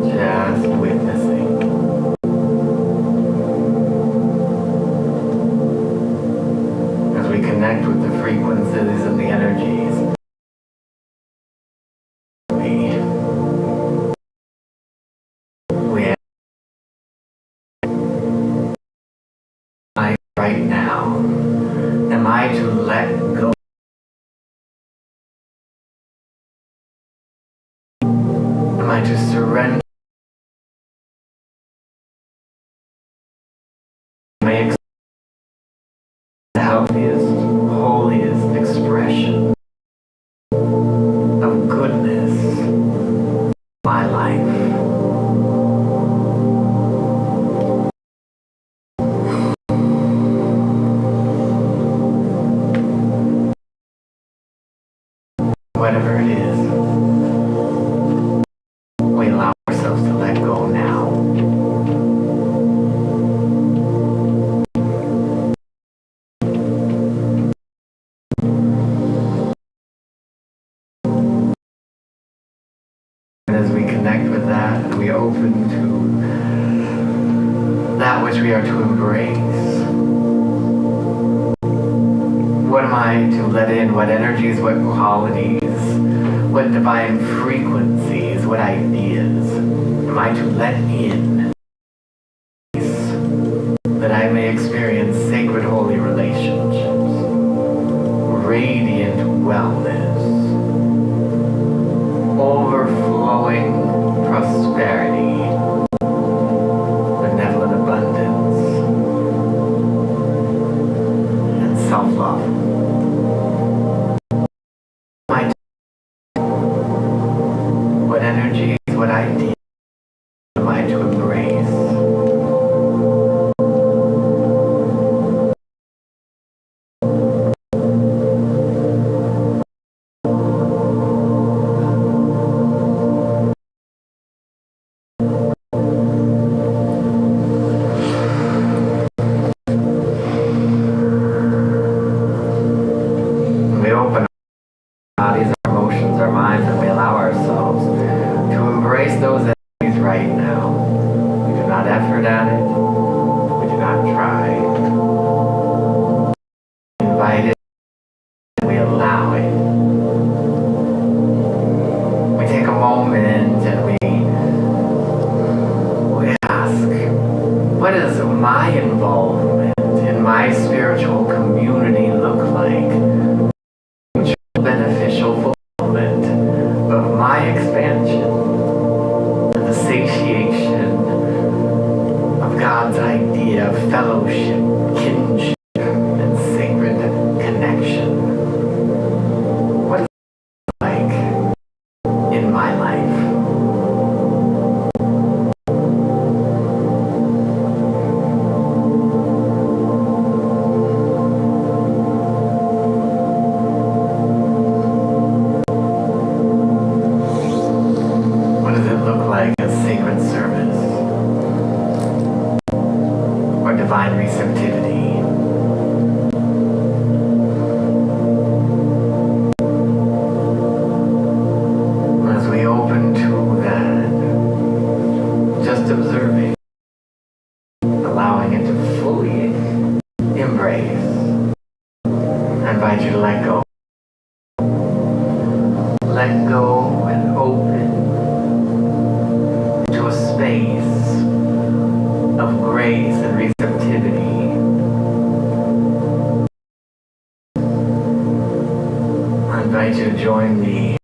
Just witnessing. As we connect with the frequencies and the energies. We right now, am I to let go? Am I to surrender? Am I the healthiest, holiest expression of goodness in my life? Whatever it is, we allow ourselves to let go now. And as we connect with that, and we open to that which we are to embrace, what am I to let in? What energies, what qualities, what divine frequencies, what ideas am I to let in that I may experience sacred holy relationships, radiant wellness, overflowing prosperity, benevolent abundance, and self-love? What energies, what ideas am I to embrace? We open our bodies, our emotions, our minds, and we allow ourselves to embrace those energies right now. We do not effort at it. We do not try. We invite it. We allow it. We take a moment and we ask, what does my involvement in my spiritual community look like? Beneficial fulfillment of my expansion and the satiation of God's idea of fellowship, kinship, and sacred connection. What is it like in my life? let go and open into a space of grace and receptivity. I invite you to join me,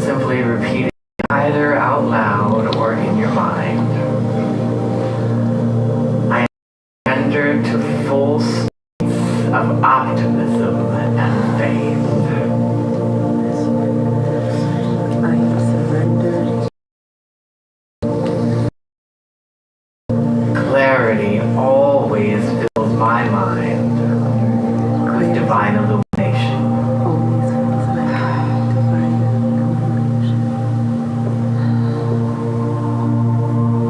simply repeating either out loud or in your mind. I enter to full states of optimism and faith. I am surrendered. Clarity always fills my mind with divine illumination. Always fills my mind with divine illumination.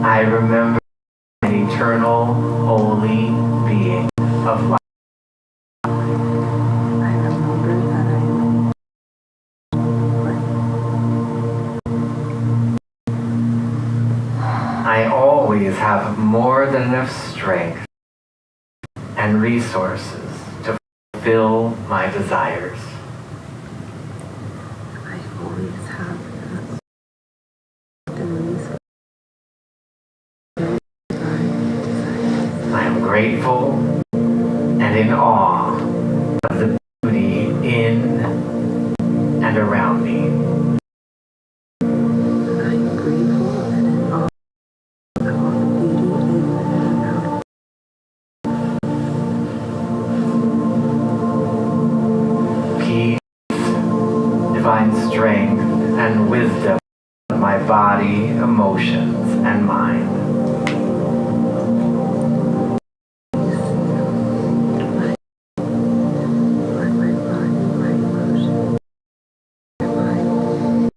I remember an eternal, holy being of light. I remember that I am I always have more than enough strength and resources to fulfill my desires. I always have the resources. I am grateful and in awe of the beauty in and around me. I am grateful and in awe of all the beauty in and around. Peace, divine strength, and wisdom of my body, emotions, and mind. Let my body, my emotions, my mind.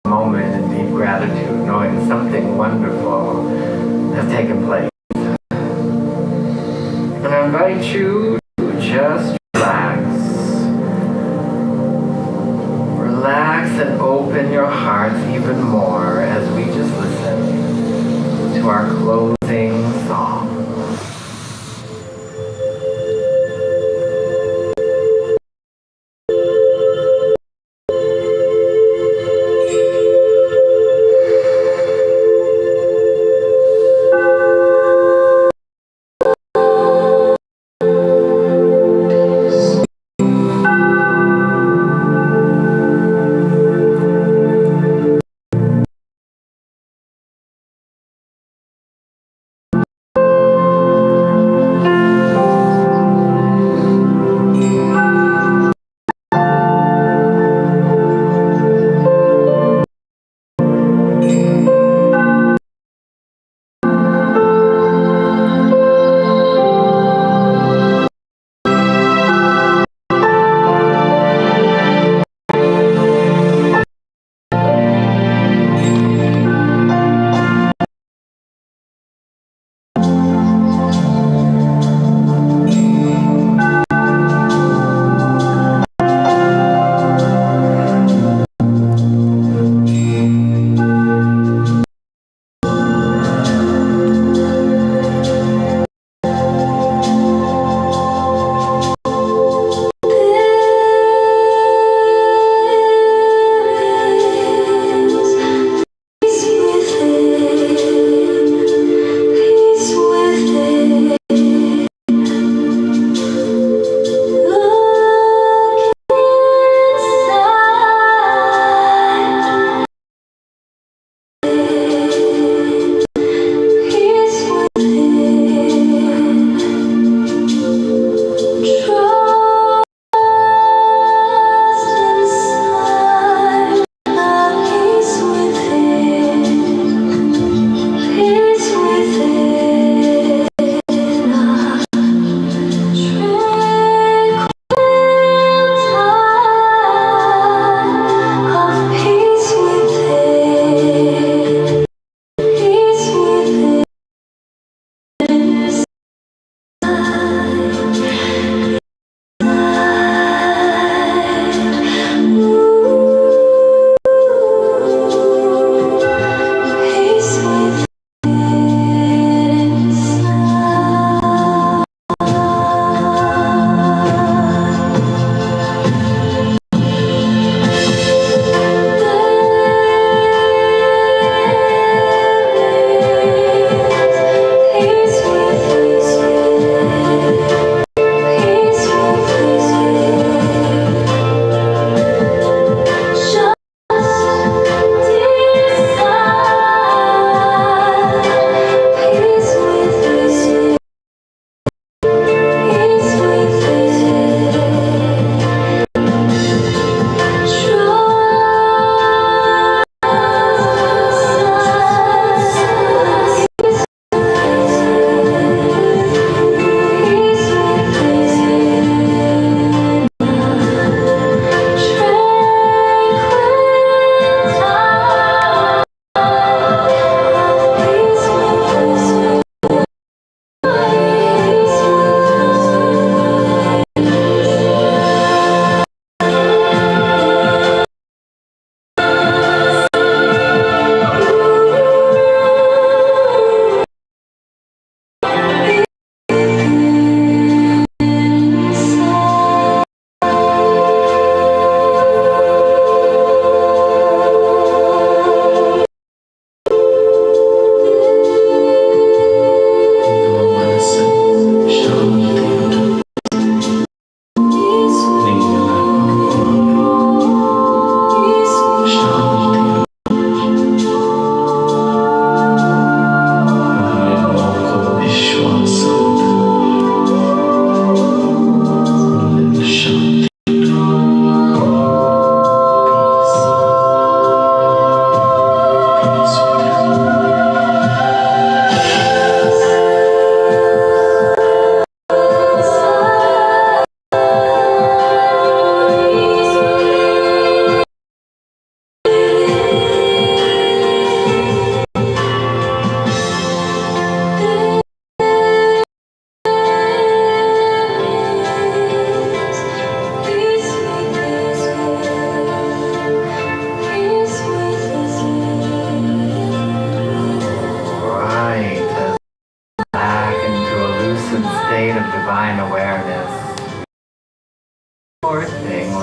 Moment in deep gratitude, knowing something wonderful has taken place. And I invite you to just relax. Relax and open your hearts even more as we just listen to our closing song.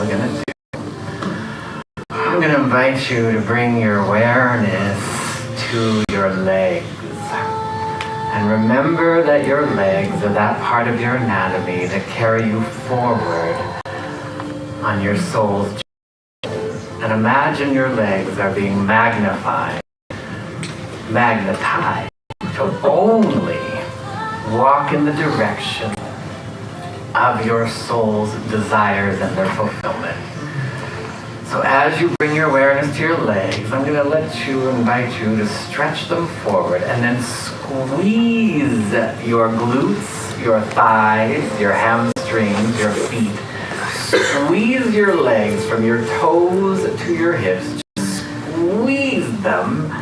we're going to do. I'm going to invite you to bring your awareness to your legs. And remember that your legs are that part of your anatomy that carry you forward on your soul's journey. And imagine your legs are being magnetized to only walk in the direction of your soul's desires and their fulfillment. So as you bring your awareness to your legs, I'm going to invite you to stretch them forward and then squeeze your glutes, your thighs, your hamstrings, your feet. Squeeze your legs from your toes to your hips. Just squeeze them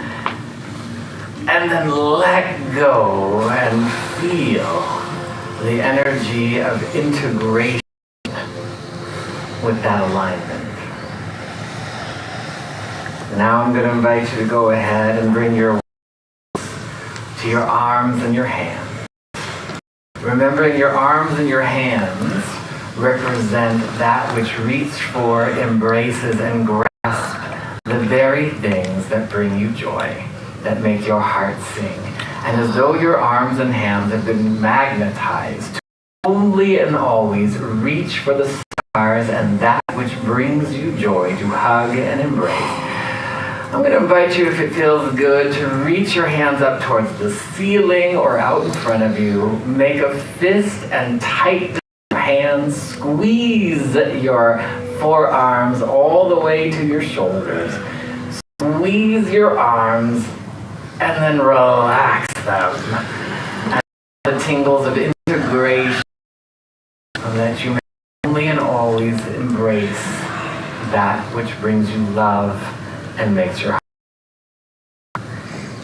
and then let go and feel the energy of integration with that alignment. Now I'm going to invite you to go ahead and bring your to your arms and your hands. Remembering your arms and your hands represent that which reach for, embraces, and grasp the very things that bring you joy, that make your heart sing. And as though your arms and hands have been magnetized to only and always reach for the stars and that which brings you joy, to hug and embrace. I'm going to invite you, if it feels good, to reach your hands up towards the ceiling or out in front of you. Make a fist and tighten your hands. Squeeze your forearms all the way to your shoulders. Squeeze your arms and then relax them. And the tingles of integration so that you may only and always embrace that which brings you love and makes your heart.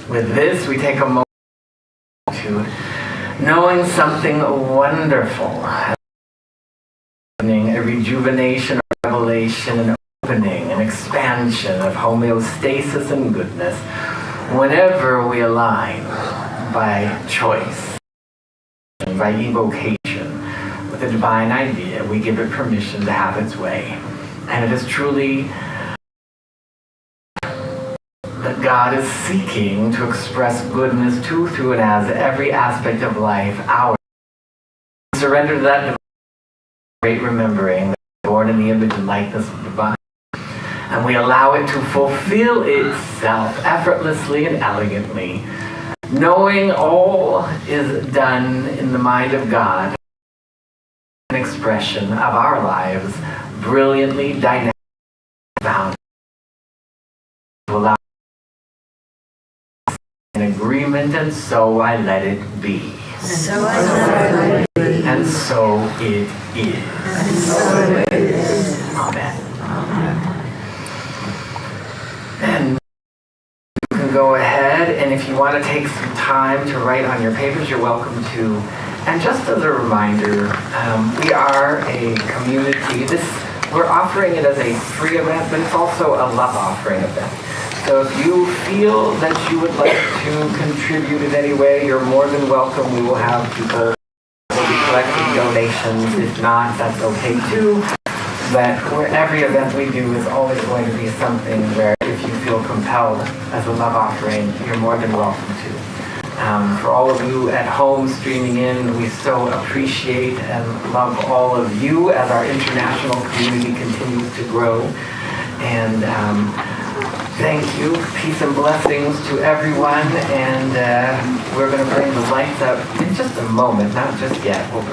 With this, we take a moment to knowing something wonderful, a rejuvenation, a revelation, an opening, an expansion of homeostasis and goodness whenever we align by choice, by evocation with a divine idea. We give it permission to have its way. And it is truly that God is seeking to express goodness to, through, and as every aspect of life, ours. Surrender to that great remembering that we're born in the image and likeness of the divine. And we allow it to fulfill itself effortlessly and elegantly, knowing all is done in the mind of God, an expression of our lives, brilliantly dynamic, found to allow an agreement, and so I let it be. So I let it be. And so it is. And so it is. Amen. And you can go ahead, and if you want to take some time to write on your papers, you're welcome to. And just as a reminder, we are a community. We're offering it as a free event, but it's also a love offering event. So if you feel that you would like to contribute in any way, you're more than welcome. We will have people who will be collecting donations. If not, that's okay too. But every event we do is always going to be something where if you feel compelled as a love offering, you're more than welcome to. For all of you at home streaming in, we so appreciate and love all of you as our international community continues to grow. And thank you. Peace and blessings to everyone. And we're going to bring the lights up in just a moment, not just yet.